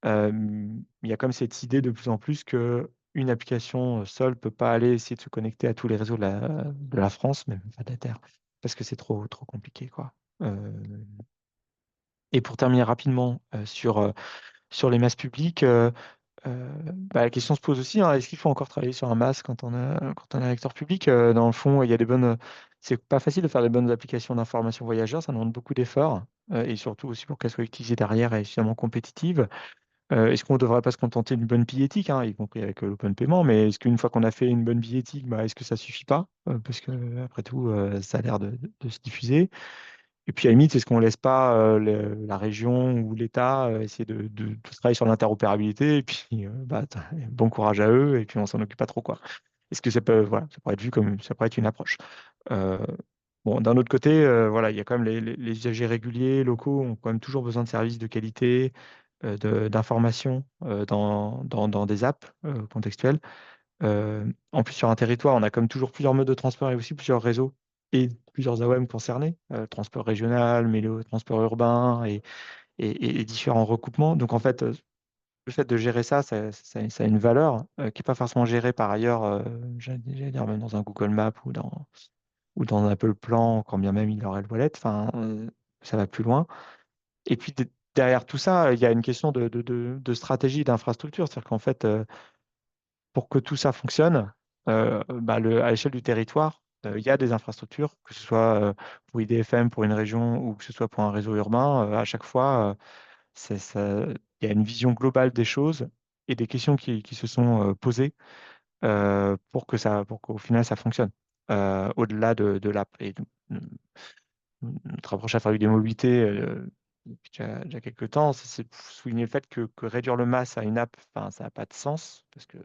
Il y a comme cette idée de plus en plus que une application seule ne peut pas aller essayer de se connecter à tous les réseaux de la France, même pas de la Terre, parce que c'est trop compliqué, quoi. Euh, et pour terminer rapidement sur les masses publiques, la question se pose aussi, hein, est-ce qu'il faut encore travailler sur un masque quand on est acteur public? Dans le fond, il y a c'est pas facile de faire des bonnes applications d'information voyageurs, ça demande beaucoup d'efforts, et surtout aussi pour qu'elles soient utilisées derrière et suffisamment compétitives. Est-ce qu'on ne devrait pas se contenter d'une bonne billettique, hein, y compris avec l'open payment, mais est-ce qu'une fois qu'on a fait une bonne billettique, est-ce que ça suffit pas? Parce que après tout, ça a l'air de se diffuser. Et puis à la limite, est-ce qu'on laisse pas la région ou l'État essayer de travailler sur l'interopérabilité et puis bon courage à eux et puis on s'en occupe pas trop quoi. Est-ce que voilà, ça pourrait être vu comme ça pourrait être une approche. Euh, bon, d'un autre côté, voilà, il y a quand même les usagers réguliers locaux ont quand même toujours besoin de services de qualité, d'information dans des apps contextuelles. En plus, sur un territoire, on a comme toujours plusieurs modes de transport et aussi plusieurs réseaux et plusieurs AOM concernés, transport régional, mais le transport urbain et différents recoupements. Donc, en fait, le fait de gérer ça a une valeur qui n'est pas forcément gérée par ailleurs, j'allais dire même dans un Google Maps ou dans un Apple Plan, quand bien même il aurait le wallet. Enfin, ça va plus loin. Et puis, derrière tout ça, il y a une question de stratégie d'infrastructure. C'est-à-dire qu'en fait, pour que tout ça fonctionne, à l'échelle du territoire, il y a des infrastructures, que ce soit pour IDFM, pour une région ou que ce soit pour un réseau urbain. À chaque fois, il y a une vision globale des choses et des questions qui se sont posées pour qu'au final ça fonctionne, au-delà de l'app. Et notre approche à faire des mobilités depuis déjà quelques temps, c'est de souligner le fait que réduire le mass à une app, enfin, ça n'a pas de sens, parce que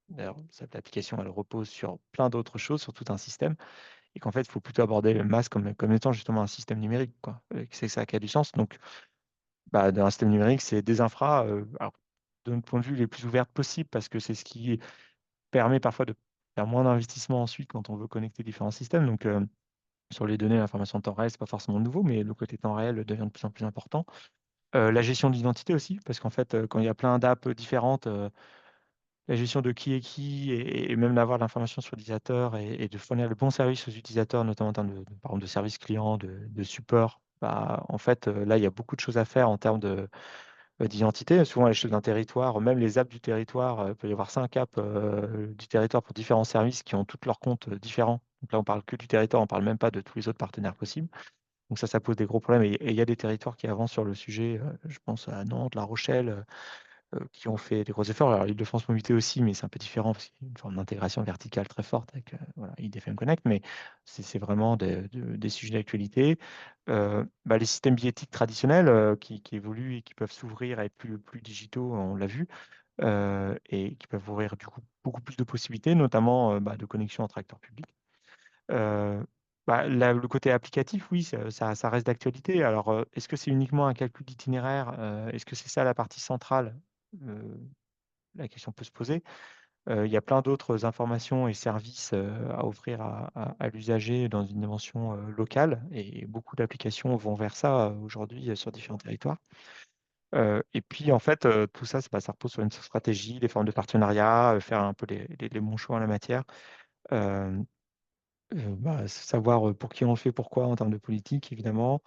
d'ailleurs, cette application, elle repose sur plein d'autres choses, sur tout un système, et qu'en fait, il faut plutôt aborder le mass comme étant justement un système numérique, quoi. Que c'est ça qui a du sens. Donc, dans un système numérique, c'est des infras, alors, de notre point de vue, les plus ouvertes possibles, parce que c'est ce qui permet parfois de faire moins d'investissement ensuite quand on veut connecter différents systèmes. Donc, sur les données, l'information en temps réel, c'est pas forcément nouveau, mais le côté temps réel devient de plus en plus important. La gestion de l'identité aussi, parce qu'en fait, quand il y a plein d'apps différentes, la gestion de qui est qui et même d'avoir l'information sur l'utilisateur et de fournir le bon service aux utilisateurs, notamment en termes par exemple, de service client, de support, en fait, là, il y a beaucoup de choses à faire en termes d'identité. Souvent, à l'échelle d'un territoire, même les apps du territoire, il peut y avoir 5 apps du territoire pour différents services qui ont tous leurs comptes différents. Donc là, on parle que du territoire, on parle même pas de tous les autres partenaires possibles. Donc ça pose des gros problèmes. Et il y a des territoires qui avancent sur le sujet. Je pense à Nantes, La Rochelle, qui ont fait des gros efforts. Alors, Île-de-France Mobilité aussi, mais c'est un peu différent parce qu'il y a une forme d'intégration verticale très forte avec voilà, IDFM Connect, mais c'est vraiment des sujets d'actualité. Les systèmes billettiques traditionnels qui évoluent et qui peuvent s'ouvrir à être plus digitaux, on l'a vu, et qui peuvent ouvrir du coup beaucoup plus de possibilités, notamment de connexion entre acteurs publics. Euh, Bah, le côté applicatif, oui, ça reste d'actualité. Alors, est-ce que c'est uniquement un calcul d'itinéraire? Est-ce que c'est ça la partie centrale? Euh, la question peut se poser. Il y a plein d'autres informations et services à offrir à l'usager dans une dimension locale, et beaucoup d'applications vont vers ça aujourd'hui sur différents territoires. Et puis, en fait, tout ça, ça repose sur une stratégie, des formes de partenariat, faire un peu les bons choix en la matière. Euh, bah, savoir pour qui on le fait, pourquoi en termes de politique, évidemment,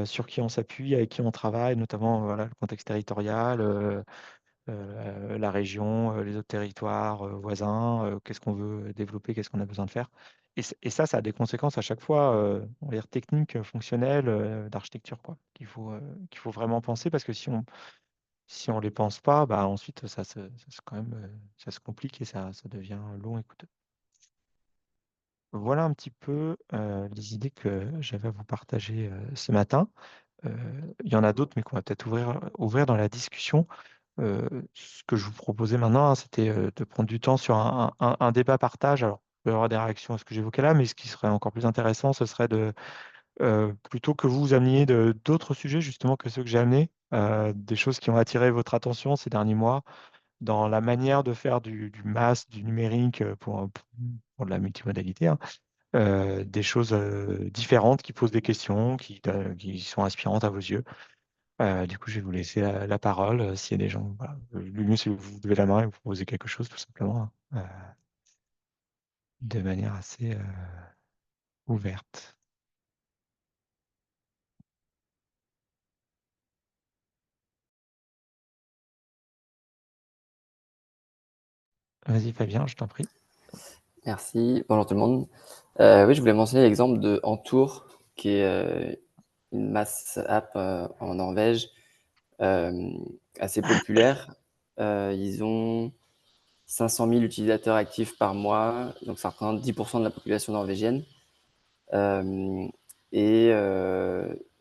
sur qui on s'appuie, avec qui on travaille, notamment voilà, le contexte territorial, la région, les autres territoires voisins, qu'est-ce qu'on veut développer, qu'est-ce qu'on a besoin de faire. Et ça a des conséquences à chaque fois, on va dire techniques, fonctionnelles, d'architecture, quoi, qu'il faut vraiment penser, parce que si on les pense pas, bah, ensuite quand même, ça se complique et ça devient long et coûteux. Voilà un petit peu les idées que j'avais à vous partager ce matin. Euh, il y en a d'autres, mais qu'on va peut-être ouvrir dans la discussion. Ce que je vous proposais maintenant, hein, c'était de prendre du temps sur un débat partage. Alors, il peut y avoir des réactions à ce que j'évoquais là, mais ce qui serait encore plus intéressant, ce serait plutôt que vous ameniez d'autres sujets, justement, que ceux que j'ai amenés, des choses qui ont attiré votre attention ces derniers mois, dans la manière de faire du mass, du numérique pour de la multimodalité, hein, des choses différentes qui posent des questions, qui sont inspirantes à vos yeux. Du coup, je vais vous laisser la parole. S'il y a des gens, voilà. Le mieux, c'est que vous levez la main et vous proposez quelque chose, tout simplement, hein, de manière assez ouverte. Vas-y, Fabien, je t'en prie. Merci, bonjour tout le monde. Oui, je voulais mentionner l'exemple de Entour, qui est une mass app en Norvège, euh, assez populaire. Ils ont 500 000 utilisateurs actifs par mois, donc ça représente 10% de la population norvégienne. Euh, et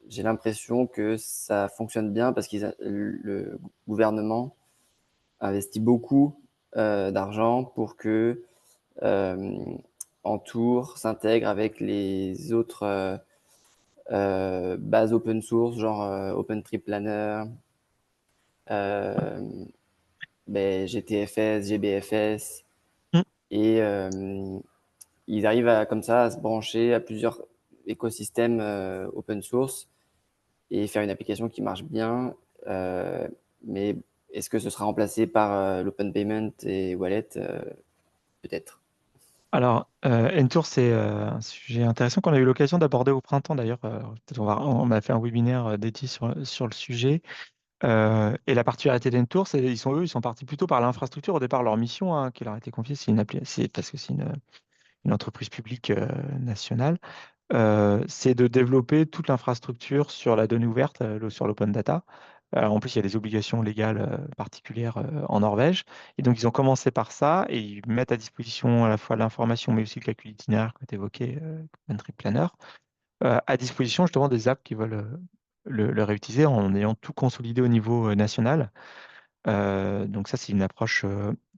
j'ai l'impression que ça fonctionne bien parce que le gouvernement investit beaucoup d'argent pour que euh, Entour s'intègre avec les autres bases open source, genre OpenTripPlanner, euh, GTFS, GBFS, Mm. et ils arrivent comme ça à se brancher à plusieurs écosystèmes open source et faire une application qui marche bien. Euh, mais est-ce que ce sera remplacé par l'open payment et wallet peut-être. Alors, Ntour, c'est un sujet intéressant qu'on a eu l'occasion d'aborder au printemps, d'ailleurs. Peut-être on a fait un webinaire dédié sur le sujet. Et la particularité d'Ntour, c'est ils sont partis plutôt par l'infrastructure. Au départ, leur mission qui leur a été confiée, c'est parce que c'est une entreprise publique nationale. C'est de développer toute l'infrastructure sur la donnée ouverte, sur l'open data. En plus, il y a des obligations légales particulières en Norvège. Et donc, ils ont commencé par ça et ils mettent à disposition à la fois l'information, mais aussi le calcul itinéraire que tu évoquais, Country Planner, à disposition justement des apps qui veulent le réutiliser en ayant tout consolidé au niveau national. Donc ça, c'est une approche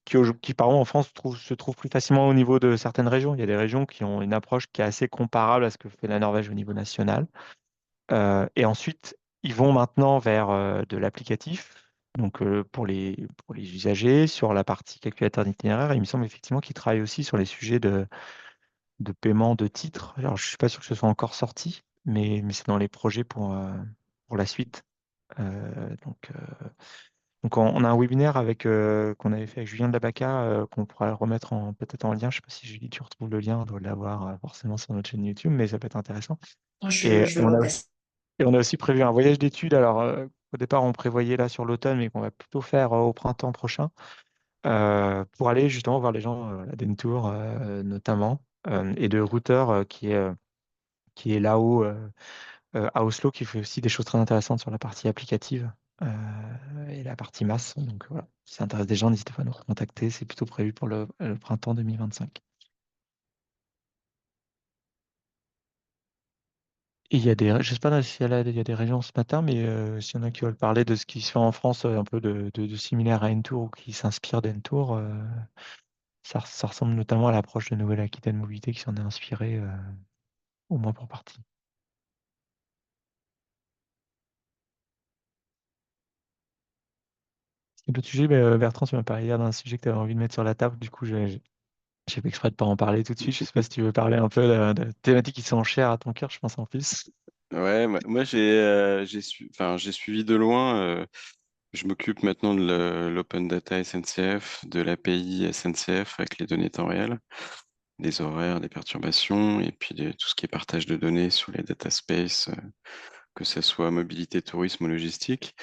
qui, par exemple, en France, se trouve plus facilement au niveau de certaines régions. Il y a des régions qui ont une approche qui est assez comparable à ce que fait la Norvège au niveau national. Et ensuite, ils vont maintenant vers de l'applicatif. Donc pour les usagers, sur la partie calculateur d'itinéraire, il me semble effectivement qu'ils travaillent aussi sur les sujets de paiement de titres. Alors, je ne suis pas sûr que ce soit encore sorti, mais c'est dans les projets pour la suite. Donc, on a un webinaire qu'on avait fait avec Julien de Labaca, qu'on pourra remettre peut-être en lien. Je ne sais pas si Julie, tu retrouves le lien, on doit l'avoir forcément sur notre chaîne YouTube, mais ça peut être intéressant. Et, Je et le on a repasser. aussi, et on a aussi prévu un voyage d'études. Alors, au départ, on prévoyait là sur l'automne, mais qu'on va plutôt faire au printemps prochain, pour aller justement voir les gens à Dentour notamment, et de Router qui est là-haut à Oslo, qui fait aussi des choses très intéressantes sur la partie applicative et la partie masse. Donc voilà, si ça intéresse des gens, n'hésitez pas à nous recontacter. C'est plutôt prévu pour le printemps 2025. Et je sais pas s'il y a, il y a des régions ce matin, mais s'il y en a qui veulent parler de ce qui se fait en France, un peu de similaire à Entour ou qui s'inspire d'Entour, ça ressemble notamment à l'approche de Nouvelle-Aquitaine Mobilité qui s'en est inspiré. au moins pour partie. Et l'autre sujet, Bertrand, tu m'as parlé hier d'un sujet que tu avais envie de mettre sur la table. Du coup, j'ai fait exprès de pas en parler tout de suite. Je sais pas si tu veux parler un peu de thématiques qui sont chères à ton cœur, je pense en plus. Ouais, moi j'ai suivi de loin. Je m'occupe maintenant de l'Open Data SNCF, de l'API SNCF avec les données temps réel, des horaires, des perturbations, et puis tout ce qui est partage de données sur les data space, que ce soit mobilité, tourisme ou logistique.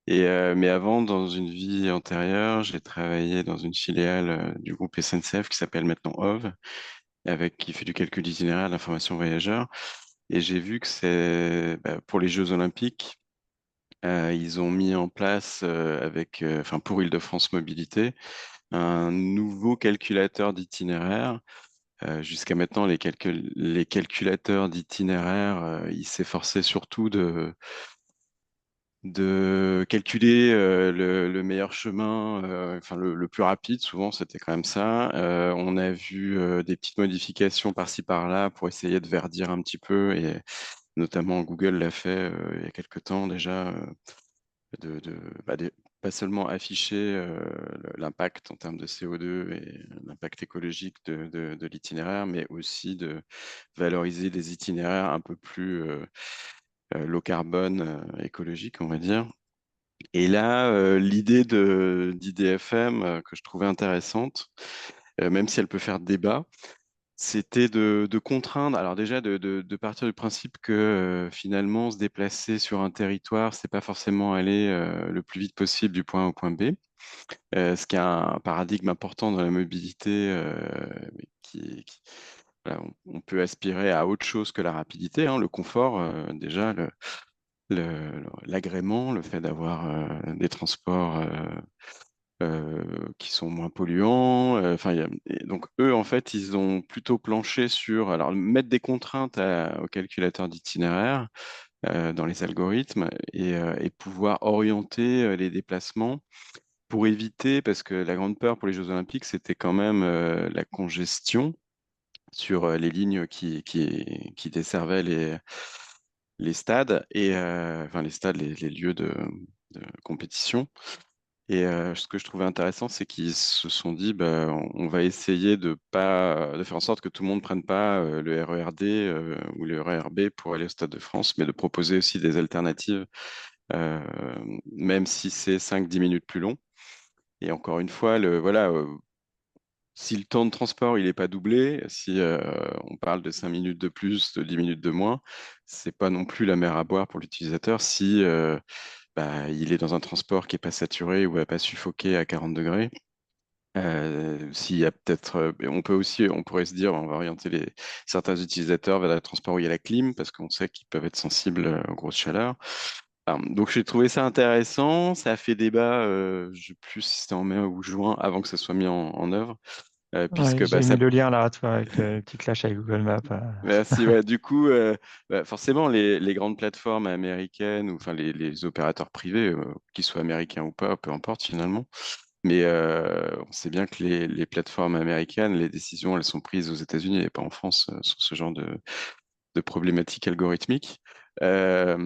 Mais avant, dans une vie antérieure, j'ai travaillé dans une filiale du groupe SNCF qui s'appelle maintenant OV, qui fait du calcul d'itinéraire, de l'information voyageur. Et j'ai vu que pour les Jeux Olympiques, ils ont mis en place enfin pour Île-de-France Mobilité, un nouveau calculateur d'itinéraire. Jusqu'à maintenant, les calculateurs d'itinéraire, ils s'efforçaient surtout de calculer le meilleur chemin, enfin le plus rapide. Souvent, c'était quand même ça. On a vu des petites modifications par-ci par-là pour essayer de verdir un petit peu, et notamment Google l'a fait il y a quelque temps déjà, de, de- bah, de- pas seulement afficher l'impact en termes de CO2 et l'impact écologique de l'itinéraire, mais aussi de valoriser des itinéraires un peu plus low carbone, écologique, on va dire. Et là, l'idée d'IDFM, que je trouvais intéressante, même si elle peut faire débat, c'était de contraindre, alors déjà de partir du principe que finalement se déplacer sur un territoire, c'est pas forcément aller le plus vite possible du point A au point B, ce qui est un paradigme important dans la mobilité, mais voilà, on peut aspirer à autre chose que la rapidité, hein, le confort, déjà, l'agrément, le fait d'avoir des transports qui sont moins polluants. Enfin, et donc eux, en fait, ils ont plutôt planché sur, alors mettre des contraintes au calculateur d'itinéraire dans les algorithmes, et pouvoir orienter les déplacements pour éviter, parce que la grande peur pour les Jeux Olympiques, c'était quand même la congestion sur les lignes qui desservaient les stades, enfin les stades, les lieux de compétition. Et ce que je trouvais intéressant, c'est qu'ils se sont dit, bah, on va essayer de faire en sorte que tout le monde ne prenne pas le RERD ou le RERB pour aller au Stade de France, mais de proposer aussi des alternatives, euh, même si c'est 5-10 minutes plus long. Et encore une fois, voilà, si le temps de transport il n'est pas doublé, si on parle de 5 minutes de plus, de 10 minutes de moins, c'est pas non plus la mer à boire pour l'utilisateur si bah, il est dans un transport qui n'est pas saturé ou va pas suffoquer à 40 degrés. S'il y a peut-être, on pourrait se dire, on va orienter certains utilisateurs vers le transport où il y a la clim, parce qu'on sait qu'ils peuvent être sensibles aux grosses chaleurs. Donc j'ai trouvé ça intéressant, ça a fait débat, je ne sais plus si c'était en mai ou juin, avant que ça soit mis en œuvre, Ouais, puisque bah, j'ai mis le lien là, tu vois, avec le petit clash avec Google Maps. merci, ouais, du coup, forcément, les grandes plateformes américaines, ou enfin les opérateurs privés, qu'ils soient américains ou pas, peu importe finalement. Mais on sait bien que les plateformes américaines, les décisions, elles sont prises aux États-Unis et pas en France sur ce genre de problématiques algorithmiques. Euh,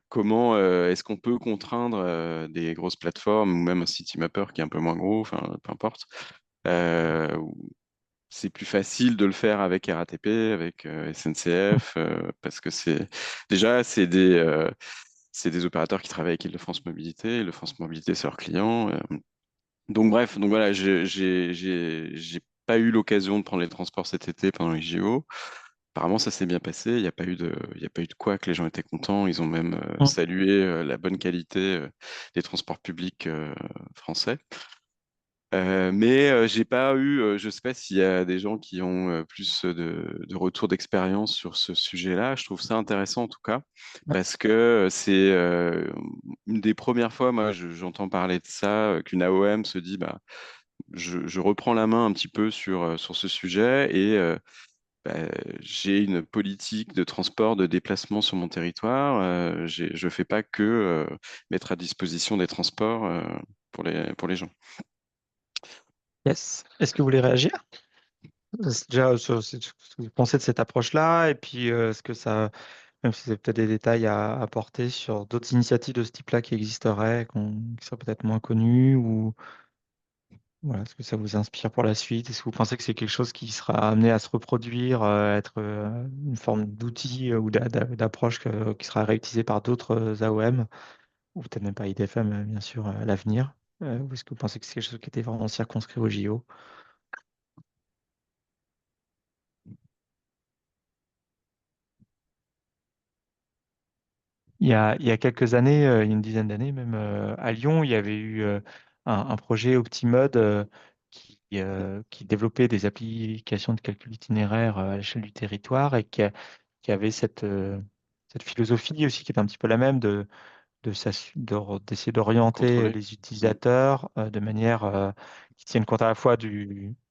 Comment est-ce qu'on peut contraindre des grosses plateformes, ou même un Citymapper qui est un peu moins gros, enfin peu importe. Où c'est plus facile de le faire avec RATP, avec SNCF, parce que c'est des opérateurs qui travaillent avec Île-de-France Mobilité. Île-de-France Mobilité, c'est leur client. Donc bref, donc voilà, j'ai pas eu l'occasion de prendre les transports cet été pendant les JO. Apparemment, ça s'est bien passé. Il y a pas eu de couac. Les gens étaient contents. Ils ont même salué la bonne qualité des transports publics français. Mais j'ai pas eu, je sais pas s'il y a des gens qui ont plus de retours d'expérience sur ce sujet-là. Je trouve ça intéressant en tout cas, parce que c'est une des premières fois, moi, j'entends parler de ça, qu'une AOM se dit, bah, je reprends la main un petit peu sur ce sujet, et bah, j'ai une politique de transport, de déplacement sur mon territoire. Je fais pas que mettre à disposition des transports pour les gens. Yes. Est-ce que vous voulez réagir? Déjà, ce que vous pensez de cette approche-là, et puis est-ce que ça, même si c'est peut-être des détails à apporter sur d'autres initiatives de ce type-là qui existeraient, qui seraient peut-être moins connues, ou voilà, est-ce que ça vous inspire pour la suite? Est-ce que vous pensez que c'est quelque chose qui sera amené à se reproduire, être une forme d'outil ou d'approche qui sera réutilisée par d'autres AOM, ou peut-être même pas IDFM, bien sûr, à l'avenir? Ou est-ce que vous pensez que c'est quelque chose qui était vraiment circonscrit au JO? Il y a quelques années, il y a une dizaine d'années même, à Lyon, il y avait eu un projet Optimode qui développait des applications de calcul itinéraire à l'échelle du territoire et qui avait cette philosophie aussi qui est un petit peu la même d'essayer d'orienter Contrôler. les utilisateurs de manière qui tienne compte à la fois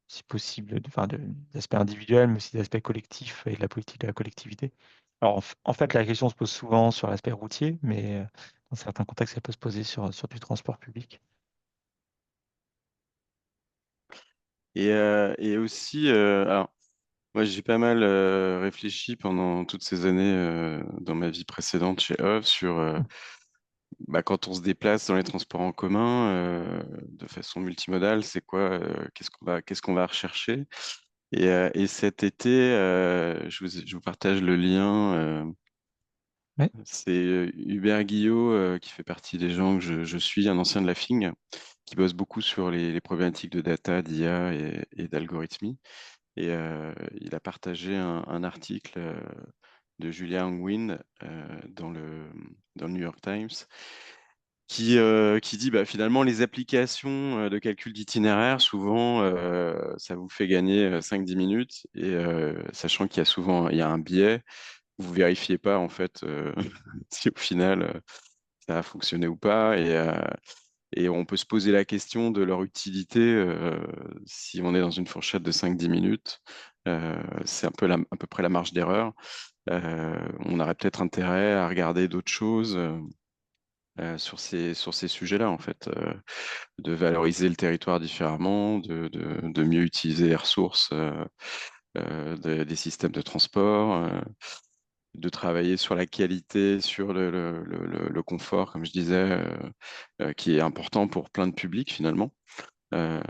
si possible, enfin, des aspects individuels, mais aussi des aspects collectifs et de la politique de la collectivité. Alors, en fait, la question se pose souvent sur l'aspect routier, mais dans certains contextes, elle peut se poser sur du transport public. Et aussi, alors, moi, j'ai pas mal réfléchi pendant toutes ces années dans ma vie précédente chez Hub sur bah, quand on se déplace dans les transports en commun de façon multimodale, c'est quoi, qu'est-ce qu'on va rechercher? Et cet été, je vous partage le lien. Oui, C'est Hubert Guillot qui fait partie des gens que je suis, un ancien de la FING, qui bosse beaucoup sur les problématiques de data, d'IA et d'algorithmie. Et il a partagé un article de Julia Angwin dans le New York Times qui dit bah, finalement les applications de calcul d'itinéraire, souvent, ça vous fait gagner 5-10 minutes. Et sachant qu'il y a souvent un biais, vous vérifiez pas en fait si au final ça a fonctionné ou pas. Et on peut se poser la question de leur utilité si on est dans une fourchette de 5-10 minutes. C'est un peu à peu près la marge d'erreur. On aurait peut-être intérêt à regarder d'autres choses sur ces sujets-là, en fait, de valoriser le territoire différemment, de mieux utiliser les ressources des systèmes de transport, de travailler sur la qualité, sur le confort, comme je disais, qui est important pour plein de publics finalement. Euh,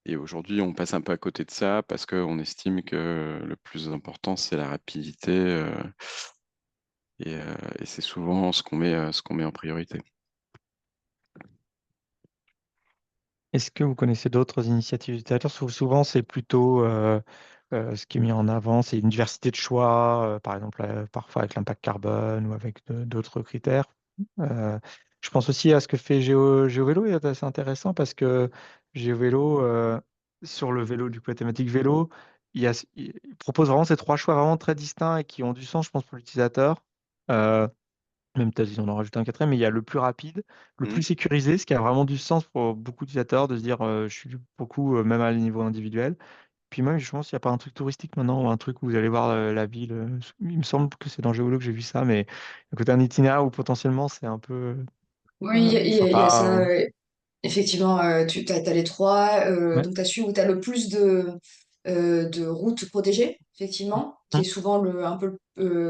et aujourd'hui, on passe un peu à côté de ça parce qu'on estime que le plus important, c'est la rapidité, et c'est souvent ce qu'on met en priorité. est-ce que vous connaissez d'autres initiatives utilisateurs? Souvent, c'est plutôt ce qui est mis en avant, c'est une diversité de choix, par exemple, parfois avec l'impact carbone ou avec d'autres critères. Euh, je pense aussi à ce que fait GeoVélo, et c'est assez intéressant parce que GeoVélo, sur le vélo, du coup, la thématique vélo, il propose vraiment ces trois choix vraiment très distincts et qui ont du sens, je pense, pour l'utilisateur. Euh, Même peut-être ils en ont rajouté un quatrième, mais il y a le plus rapide, le Mhm. plus sécurisé, ce qui a vraiment du sens pour beaucoup d'utilisateurs de se dire je suis beaucoup, même à niveau individuel. Puis même, je pense qu'il n'y a pas un truc touristique maintenant ou un truc où vous allez voir la ville. Il me semble que c'est dans Géolo que j'ai vu ça, mais à côté d'un itinéraire où potentiellement c'est un peu Oui, il y a sympa. ça. Effectivement, tu as les trois. Ouais. Donc, tu as celui où tu as le plus de routes protégées, effectivement, qui est Hum, souvent un peu,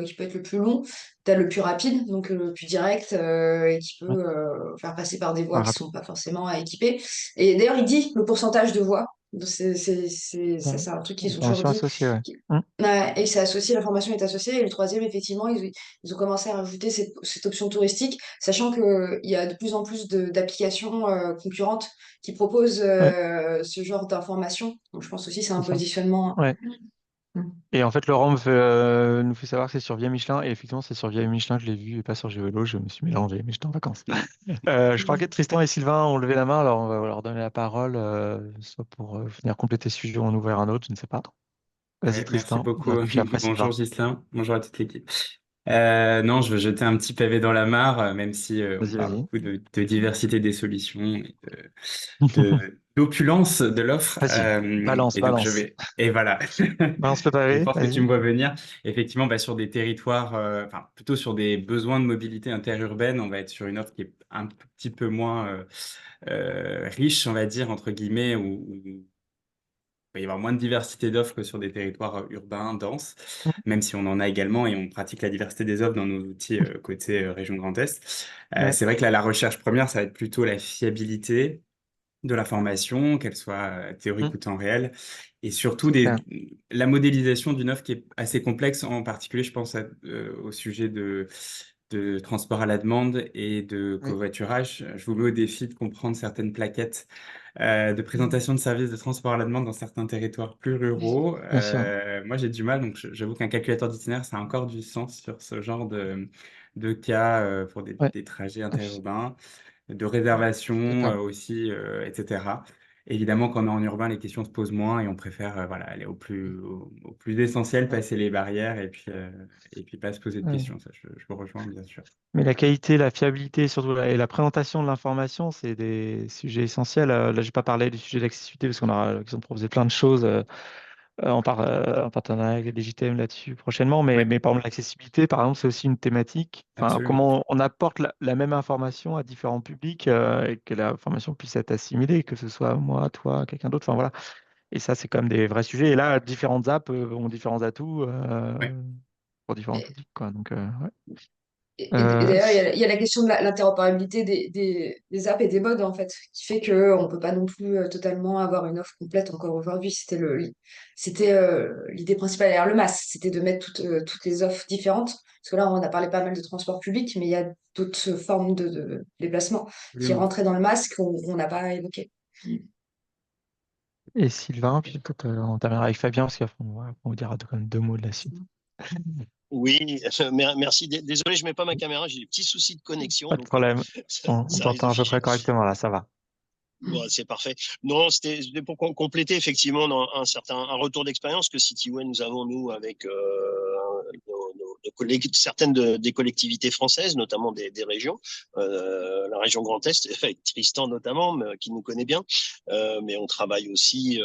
qui peut être le plus long. Tu as le plus rapide, donc le plus direct, et qui peut ouais. faire passer par des voies Ouais, qui ne rapide. sont pas forcément équipées. Et d'ailleurs, il dit le pourcentage de voies. Donc, ça, Ouais. c'est un truc qu'ils ont toujours Information dit. associée, ouais. qui- Hum, Ouais, et c'est associé, l'information est associée. Et le troisième, effectivement, ils ont commencé à rajouter cette option touristique, sachant qu'il y a de plus en plus d'applications concurrentes qui proposent ouais, ce genre d'informations. Donc, je pense aussi que c'est un c'est ça. positionnement. Ouais. Mm. Et en fait, Laurent nous fait savoir que c'est sur Via Michelin. Et effectivement, c'est sur Via Michelin que je l'ai vu et pas sur Géolo. Je me suis mélangé, mais j'étais en vacances. Je crois que Tristan et Sylvain ont levé la main, alors on va leur donner la parole, soit pour venir compléter ce sujet ou en ouvrir un autre, je ne sais pas. Vas-y, Ouais, merci Tristan, beaucoup. puis après Bonjour Sylvain. Ghislain, bonjour à toute l'équipe. Non, je veux jeter un petit pavé dans la mare, même si on Vas-y, parle vas-y. beaucoup de diversité des solutions et d'opulence de l'offre. Vas-y, balance, Et donc balance. et voilà. Balance le Je pavé, pense que tu vas-y. me vois venir. Effectivement, bah, sur des territoires, enfin plutôt sur des besoins de mobilité interurbaine, on va être sur une offre qui est un tout petit peu moins riche, on va dire entre guillemets, ou va y avoir moins de diversité d'offres que sur des territoires urbains, denses, Mhm. même si on en a également et on pratique la diversité des offres dans nos outils côté région Grand Est. Ouais, C'est vrai que là, la recherche première, ça va être plutôt la fiabilité de l'information, qu'elle soit théorique ou temps réel, et surtout c'est clair. la modélisation d'une offre qui est assez complexe, en particulier, je pense au sujet de transport à la demande et de Oui, covoiturage. Je vous mets au défi de comprendre certaines plaquettes de présentation de services de transport à la demande dans certains territoires plus ruraux. bien sûr. Moi, j'ai du mal, donc j'avoue qu'un calculateur d'itinéraire, ça a encore du sens sur ce genre de cas pour Ouais. des trajets Et puis, interurbains, de réservation d'accord. aussi, etc. Évidemment, quand on est en urbain, les questions se posent moins et on préfère voilà, aller au plus essentiel, Ouais. passer les barrières et puis pas se poser de Ouais. questions. Ça, je vous rejoins, bien sûr. Mais la qualité, la fiabilité, surtout et la présentation de l'information, c'est des sujets essentiels. Là, je vais pas parler du sujet d'accessibilité parce qu'on aura l'occasion de proposer plein de choses en partenariat avec les JTM là-dessus prochainement. Oui, Mais par exemple, l'accessibilité, par exemple, c'est aussi une thématique. Enfin, absolument. comment on apporte la même information à différents publics et que l'information puisse être assimilée, que ce soit moi, toi, quelqu'un d'autre. Enfin, voilà. Et ça, c'est quand même des vrais sujets. Et là, différentes apps ont différents atouts Oui, pour différents publics, quoi. Donc, ouais. Et d'ailleurs, Si- il y a la question de l'interopérabilité des apps et des modes, en fait, qui fait qu'on ne peut pas non plus totalement avoir une offre complète encore aujourd'hui. C'était l'idée principale derrière le MAS, c'était de mettre toutes les offres différentes. Parce que là, on a parlé pas mal de transport public, mais il y a d'autres formes de déplacement qui absolument. rentraient dans le MAS qu'on n'a pas évoqué. Et Sylvain, puis peut-être on terminera avec Fabien, parce qu'on on vous dira quand même deux mots de la suite. Oui, merci. Désolé, je mets pas ma caméra, j'ai des petits soucis de connexion, Pas de donc problème. On ça risque t'entend de à peu figer. près correctement là, ça va. Bon, c'est parfait. Non, c'était pour compléter effectivement dans un retour d'expérience que CityWay nous avons nous avec nos collègues, certaines des collectivités françaises, notamment des régions, la région Grand Est, avec Tristan notamment, qui nous connaît bien, mais on travaille aussi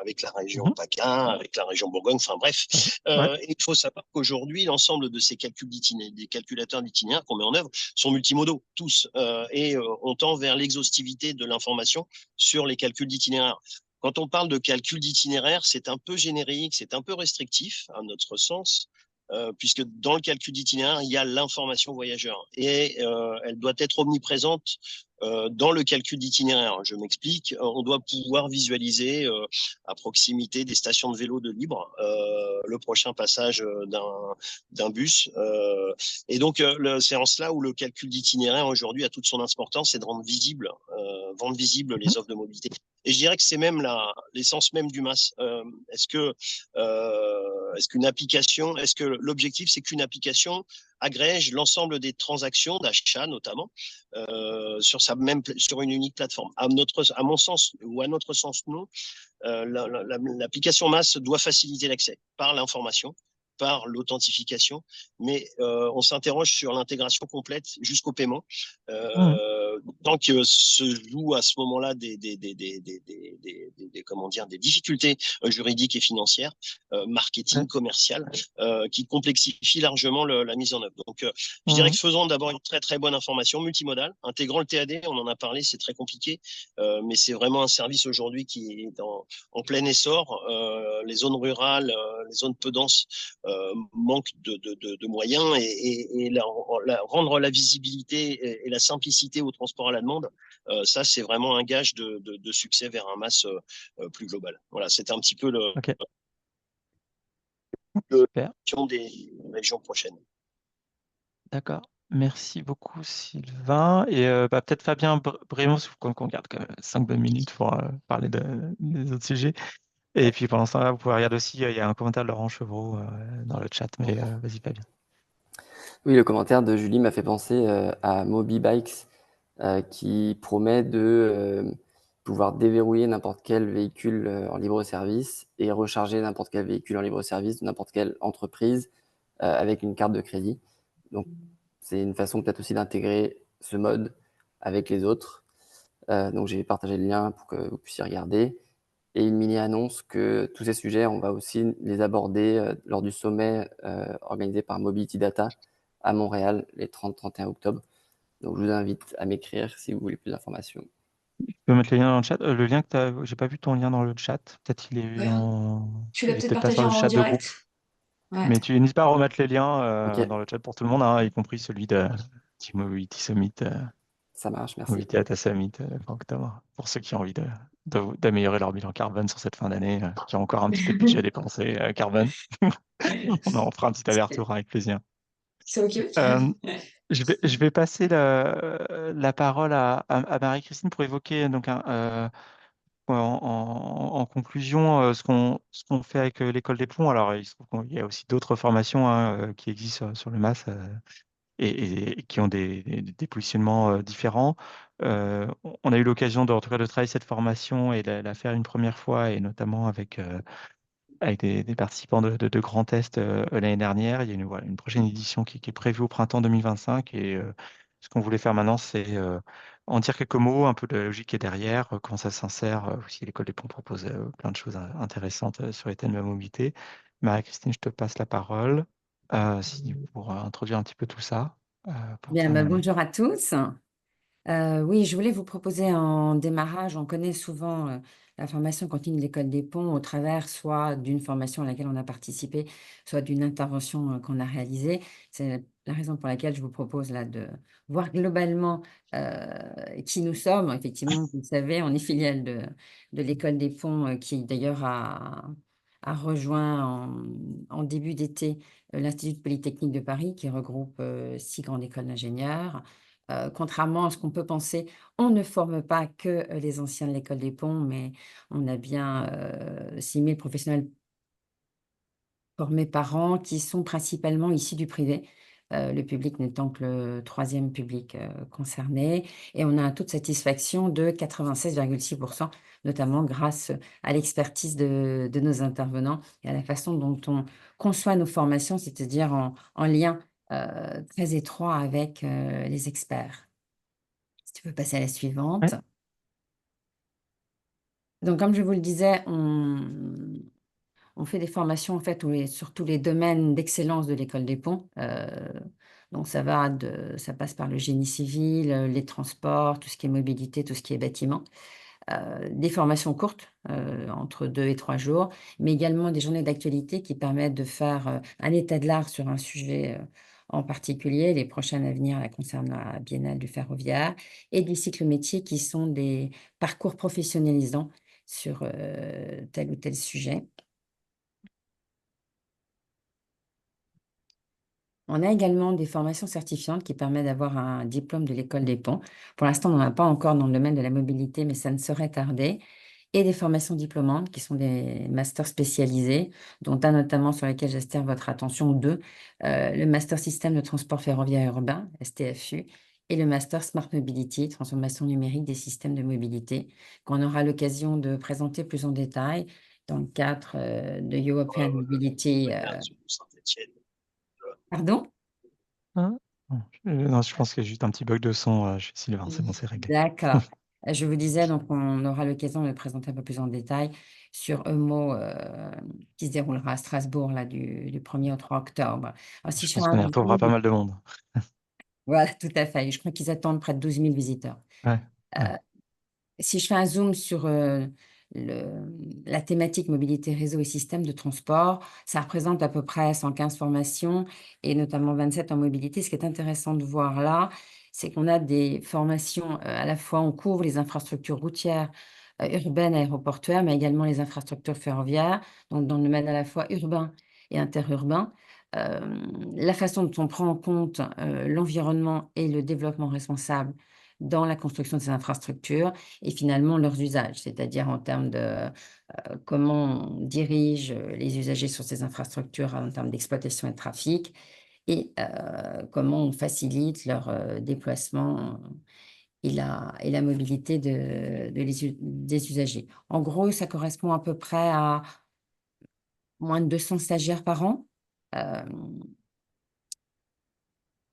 avec la région Mhm. PACA, avec la région Bourgogne, enfin bref. Ouais. Il faut savoir qu'aujourd'hui, l'ensemble de ces des calculateurs d'itinéraire qu'on met en œuvre sont multimodaux, tous, et on tend vers l'exhaustivité de l'information sur les calculs d'itinéraire. Quand on parle de calcul d'itinéraire, c'est un peu générique, c'est un peu restrictif à notre sens, puisque dans le calcul d'itinéraire, il y a l'information voyageur et elle doit être omniprésente dans le calcul d'itinéraire. Je m'explique, on doit pouvoir visualiser à proximité des stations de vélo de libre le prochain passage d'un bus. Et donc, c'est en cela où le calcul d'itinéraire aujourd'hui a toute son importance, c'est de rendre rendre visible Mhm. les offres de mobilité. Et je dirais que c'est même l'essence même du MAS. Est-ce qu'une application, est-ce que l'objectif, c'est qu'une application agrège l'ensemble des transactions d'achat notamment sur une unique plateforme. À mon sens ou à notre sens non, l'application MAS doit faciliter l'accès par l'information, par l'authentification, mais on s'interroge sur l'intégration complète jusqu'au paiement. Mhm. Tant que se jouent à ce moment-là comment dire, des difficultés juridiques et financières, Ouais. marketing, commercial, qui complexifient largement la mise en œuvre. Donc, je dirais que Mhm. faisons d'abord une très très bonne information multimodale, intégrant le TAD, on en a parlé, c'est très compliqué, mais c'est vraiment un service aujourd'hui qui est en plein essor. Les zones rurales, les zones peu denses manquent de moyens et rendre la visibilité et la simplicité au transport à la demande, ça c'est vraiment un gage de succès vers un MAS plus global. Voilà, c'était un petit peu Ok, le super. des régions prochaines. D'accord. Merci beaucoup, Sylvain. Et peut-être Fabien Brémond, qu'on garde quand même 5 bonnes minutes pour parler des autres sujets. Et puis pendant ce temps-là, vous pouvez regarder aussi, il y a un commentaire de Laurent Chevreau dans le chat, mais vas-y, Fabien. Oui, le commentaire de Julie m'a fait penser à Moby Bikes qui promet de pouvoir déverrouiller n'importe quel véhicule en libre service et recharger n'importe quel véhicule en libre service de n'importe quelle entreprise avec une carte de crédit. Donc, c'est une façon peut-être aussi d'intégrer ce mode avec les autres. Donc, j'ai partagé le lien pour que vous puissiez regarder. Et une mini-annonce que tous ces sujets, on va aussi les aborder lors du sommet organisé par Mobility Data à Montréal les 30-31 octobre. Donc, je vous invite à m'écrire si vous voulez plus d'informations. peux mettre les liens dans le chat. Le lien que t'as, j'ai pas vu ton lien dans le chat. Peut-être Ouais. Tu l'as il est peut-être peut-être pas sur partagé le en chat de groupe. direct. Ouais. Mais tu n'hésites pas à remettre les liens Ok, dans le chat pour tout le monde, hein, y compris celui de Team Mobility Summit, ça marche, merci. Mobility Data Summit fin octobre, pour ceux qui ont envie d'améliorer leur bilan carbone sur cette fin d'année, qui ont encore un petit peu de budget à dépenser carbone. On en fera un petit aller-retour avec plaisir. C'est OK. Euh, je vais passer la parole à Marie-Christine pour évoquer donc en conclusion ce qu'on fait avec l'école des ponts. Alors, il se trouve qu'il y a aussi d'autres formations qui existent sur le MAS et qui ont des positionnements différents. On a eu l'occasion en tout cas de travailler cette formation et de la faire une première fois, et notamment avec des participants de grands tests l'année dernière. Il y a voilà, une prochaine édition qui est prévue au printemps 2025. Et ce qu'on voulait faire maintenant, c'est en dire quelques mots, un peu de la logique qui est derrière, comment ça s'insère. Aussi, l'école des ponts propose plein de choses intéressantes sur les thèmes de la mobilité. Marie-Christine, je te passe la parole pour introduire un petit peu tout ça pour Bien, ton... bonjour à tous. Oui, je voulais vous proposer en démarrage, on connaît souvent la formation continue de l'école des ponts au travers soit d'une formation à laquelle on a participé, soit d'une intervention qu'on a réalisée. C'est la raison pour laquelle je vous propose là de voir globalement qui nous sommes. Effectivement, vous le savez, on est filiale de l'école des ponts qui d'ailleurs a rejoint en début d'été l'Institut Polytechnique de Paris qui regroupe 6 grandes écoles d'ingénieurs. Contrairement à ce qu'on peut penser, on ne forme pas que les anciens de l'école des ponts, mais on a bien 6 000 professionnels formés par an qui sont principalement issus du privé, le public n'étant que le troisième public concerné. Et on a un taux de satisfaction de 96,6%, notamment grâce à l'expertise de nos intervenants et à la façon dont on conçoit nos formations, c'est-à-dire en lien très étroit avec les experts. Si tu peux passer à la Ouais. suivante. Donc, comme je vous le disais, on fait des formations en fait sur tous les domaines d'excellence de l'école des ponts. Donc, ça passe par le génie civil, les transports, tout ce qui est mobilité, tout ce qui est bâtiment. Des formations courtes, entre 2 et 3 jours, mais également des journées d'actualité qui permettent de faire un état de l'art sur un sujet en particulier. Les prochaines à venir là, concernent la Biennale du ferroviaire et des cycles métiers qui sont des parcours professionnalisants sur tel ou tel sujet. On a également des formations certifiantes qui permettent d'avoir un diplôme de l'école des ponts. Pour l'instant, on n'en a pas encore dans le domaine de la mobilité, mais ça ne saurait tarder. Et des formations diplômantes qui sont des masters spécialisés, dont un notamment sur lesquels j'attire votre attention, deux, le master système de transport ferroviaire urbain, STFU, et le master Smart Mobility, transformation numérique des systèmes de mobilité, qu'on aura l'occasion de présenter plus en détail dans le cadre de European Mobility. Saint-Étienne. Pardon? Hein. Non, je pense qu'il y a juste un petit bug de son chez Sylvain. C'est bon, c'est réglé. D'accord. Je vous disais, donc, on aura l'occasion de le présenter un peu plus en détail sur EMO qui se déroulera à Strasbourg là, du 1er au 3 octobre. Alors, si Je je fais pense un qu'on y retrouvera pas zoom, mal de monde. voilà, tout à fait. Je crois qu'ils attendent près de 12 000 visiteurs. Ouais, ouais. Euh, Si je fais un zoom sur la thématique mobilité, réseau et système de transport, ça représente à peu près 115 formations et notamment 27 en mobilité. Ce qui est intéressant de voir là, c'est qu'on a des formations à la fois, on couvre les infrastructures routières, urbaines, aéroportuaires, mais également les infrastructures ferroviaires, donc dans le domaine à la fois urbain et interurbain. Euh, la façon dont on prend en compte l'environnement et le développement responsable dans la construction de ces infrastructures et finalement leurs usages, c'est-à-dire en termes de comment on dirige les usagers sur ces infrastructures en termes d'exploitation et de trafic et comment on facilite leur déplacement et la mobilité des usagers. En gros, ça correspond à peu près à moins de 200 stagiaires par an euh,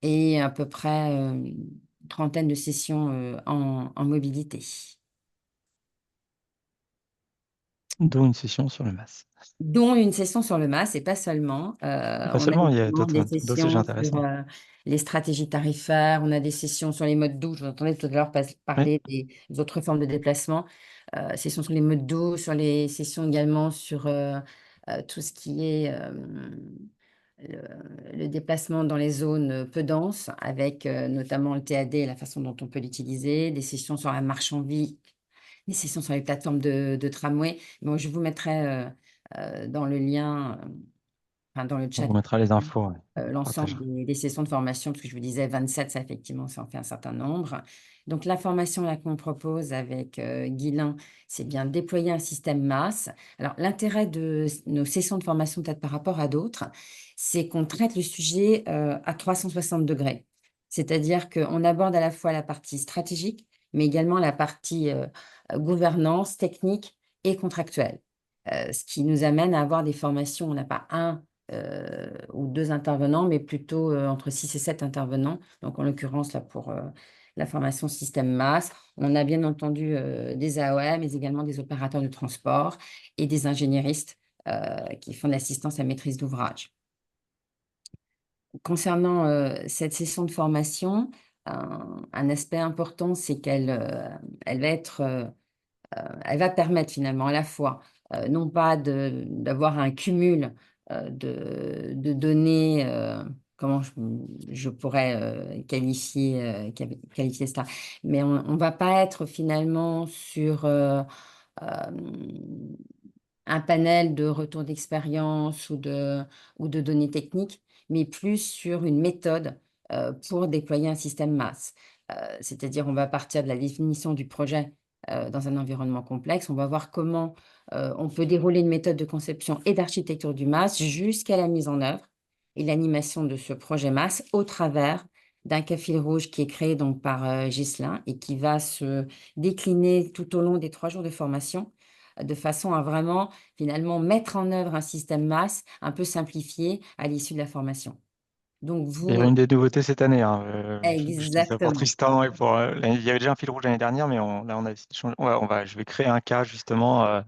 et à peu près une trentaine de sessions en mobilité. Dont une session sur le MAS. dont une session sur le MAS et pas seulement. Pas On a seulement, il y a également des d'autres sujets sessions sur intéressants. les stratégies tarifaires, on a des sessions sur les modes doux. Je vous entendais tout à l'heure Oui, parler des autres formes de déplacement. Sessions sur les modes doux, sur les sessions également sur tout ce qui est le déplacement dans les zones peu denses, avec notamment le TAD et la façon dont on peut l'utiliser, des sessions sur la marche en vie, des sessions sur les plateformes de tramway. Bon, je vous mettrai dans le lien, enfin, dans le on chat, remettra les infos, ouais, on l'ensemble partagera. des sessions de formation, parce que je vous disais 27, ça effectivement, ça en fait un certain nombre. Donc la formation là qu'on propose avec Guilain, c'est bien déployer un système MAS. Alors l'intérêt de nos sessions de formation, peut-être par rapport à d'autres, c'est qu'on traite le sujet à 360 degrés. C'est-à-dire qu'on aborde à la fois la partie stratégique, mais également la partie gouvernance, technique et contractuelle. Ce qui nous amène à avoir des formations, on n'a pas un ou deux intervenants, mais plutôt entre 6 et 7 intervenants. Donc, en l'occurrence, là, pour la formation système MAS, on a bien entendu des AOM, mais également des opérateurs de transport et des ingénieristes qui font de l'assistance à maîtrise d'ouvrage. Concernant cette session de formation, un aspect important, c'est elle va être elle va permettre finalement à la fois, non pas d'avoir un cumul de données, comment je pourrais qualifier ça, mais on ne va pas être finalement sur un panel de retours d'expérience ou de données techniques, mais plus sur une méthode pour déployer un système MAS. C'est-à-dire, on va partir de la définition du projet dans un environnement complexe. On va voir comment on peut dérouler une méthode de conception et d'architecture du MAS jusqu'à la mise en œuvre et l'animation de ce projet MAS au travers d'un cas fil rouge qui est créé donc par Ghislain et qui va se décliner tout au long des 3 jours de formation de façon à vraiment, finalement, mettre en œuvre un système MAS un peu simplifié à l'issue de la formation. Donc D'ailleurs, vous une des nouveautés cette année, hein, je dis ça pour exactement. Tristan et pour, il y avait déjà un fil rouge l'année dernière, mais là, on a décidé de changer. Je vais créer un cas justement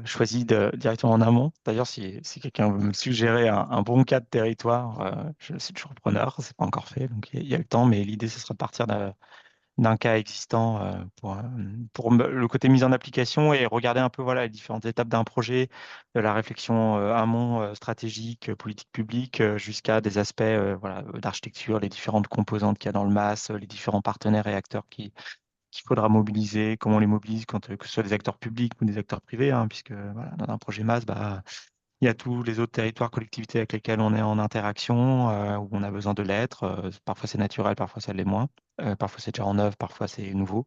choisi directement en amont. D'ailleurs, si quelqu'un veut me suggérer un bon cas de territoire, je suis toujours preneur. C'est pas encore fait, donc il y a le temps, mais l'idée, ce serait de partir d'un cas existant le côté mise en application et regarder un peu voilà, les différentes étapes d'un projet, de la réflexion amont stratégique, politique publique, jusqu'à des aspects voilà, d'architecture, les différentes composantes qu'il y a dans le MAS, les différents partenaires et acteurs qu'il faudra mobiliser, comment on les mobilise, que ce soit des acteurs publics ou des acteurs privés, hein, puisque voilà, dans un projet MAS, bah, il y a tous les autres territoires, collectivités avec lesquels on est en interaction, où on a besoin de l'être. Parfois c'est naturel, parfois ça l'est moins. Parfois c'est déjà en œuvre, parfois c'est nouveau.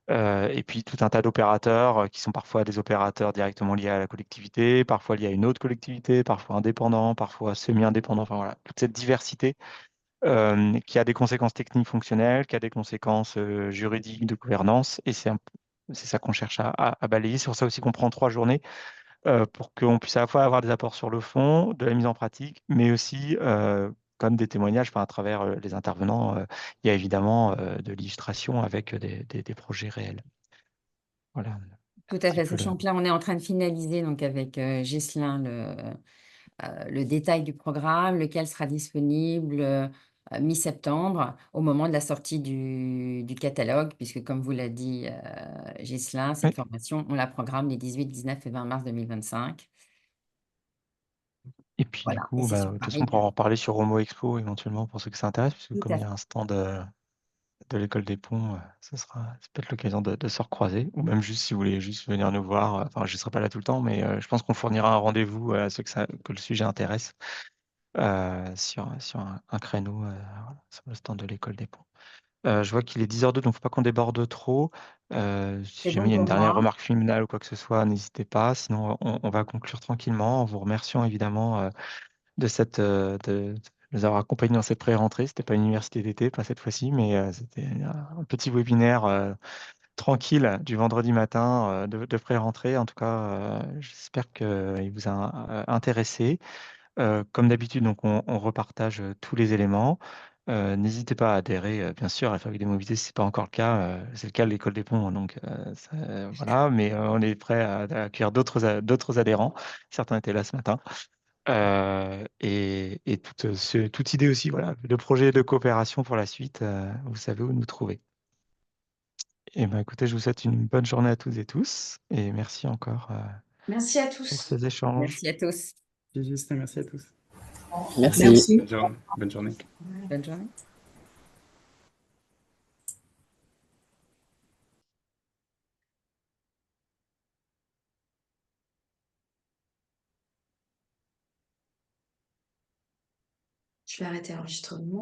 Et puis tout un tas d'opérateurs qui sont parfois des opérateurs directement liés à la collectivité, parfois liés à une autre collectivité, parfois indépendants, parfois semi-indépendants. Enfin voilà, toute cette diversité qui a des conséquences techniques fonctionnelles, qui a des conséquences juridiques de gouvernance. Et c'est ça qu'on cherche à balayer. C'est pour ça aussi qu'on prend 3 journées pour qu'on puisse à la fois avoir des apports sur le fond, de la mise en pratique, mais aussi comme des témoignages enfin, à travers les intervenants. Il y a évidemment de l'illustration avec des projets réels. Voilà un Tout à petit fait. peu le... Sachant que là, on est en train de finaliser donc avec Ghislain le détail du programme, lequel sera disponible mi-septembre, au moment de la sortie du catalogue, puisque comme vous l'a dit Ghislain, Oui. cette formation, on la programme les 18, 19 et 20 mars 2025. Et puis du Voilà. Et coup, c'est bah, sur de toute façon, Paris, on bien pourra en sûr. reparler sur Homo Expo éventuellement pour ceux que ça intéresse, puisque Tout comme à il y fait. a un stand de l'école des ponts, c'est peut-être l'occasion de se recroiser, ou même juste si vous voulez juste venir nous voir. Enfin, je ne serai pas là tout le temps, mais je pense qu'on fournira un rendez-vous à ceux que le sujet intéresse sur un créneau voilà, sur le stand de l'école des ponts. Je vois qu'il est 10h02, donc il ne faut pas qu'on déborde trop. Si C'est jamais bon il y a une pour dernière moi. remarque finale ou quoi que ce soit, n'hésitez pas. Sinon, on va conclure tranquillement en vous remerciant évidemment de nous avoir accompagnés dans cette pré-rentrée. C'était pas une université d'été, pas cette fois-ci, mais c'était un petit webinaire tranquille du vendredi matin de pré-rentrée. En tout cas, j'espère qu'il vous a intéressé. Comme d'habitude, donc on repartage tous les éléments. n'hésitez pas à adhérer, bien sûr, à la Fabrique des mobilités, si ce n'est pas encore le cas. C'est le cas de l'École des Ponts, hein, donc voilà, mais on est prêt à accueillir d'autres adhérents. Certains étaient là ce matin. Et toute idée aussi, voilà, de projet de coopération pour la suite, vous savez où nous trouver. Et ben, écoutez, je vous souhaite une bonne journée à toutes et tous, et merci encore Merci à pour tous. ces échanges. Merci à tous. Justin, merci à tous. Merci. Merci. Bonne journée. Bonne journée. Bonne journée. Je vais arrêter l'enregistrement.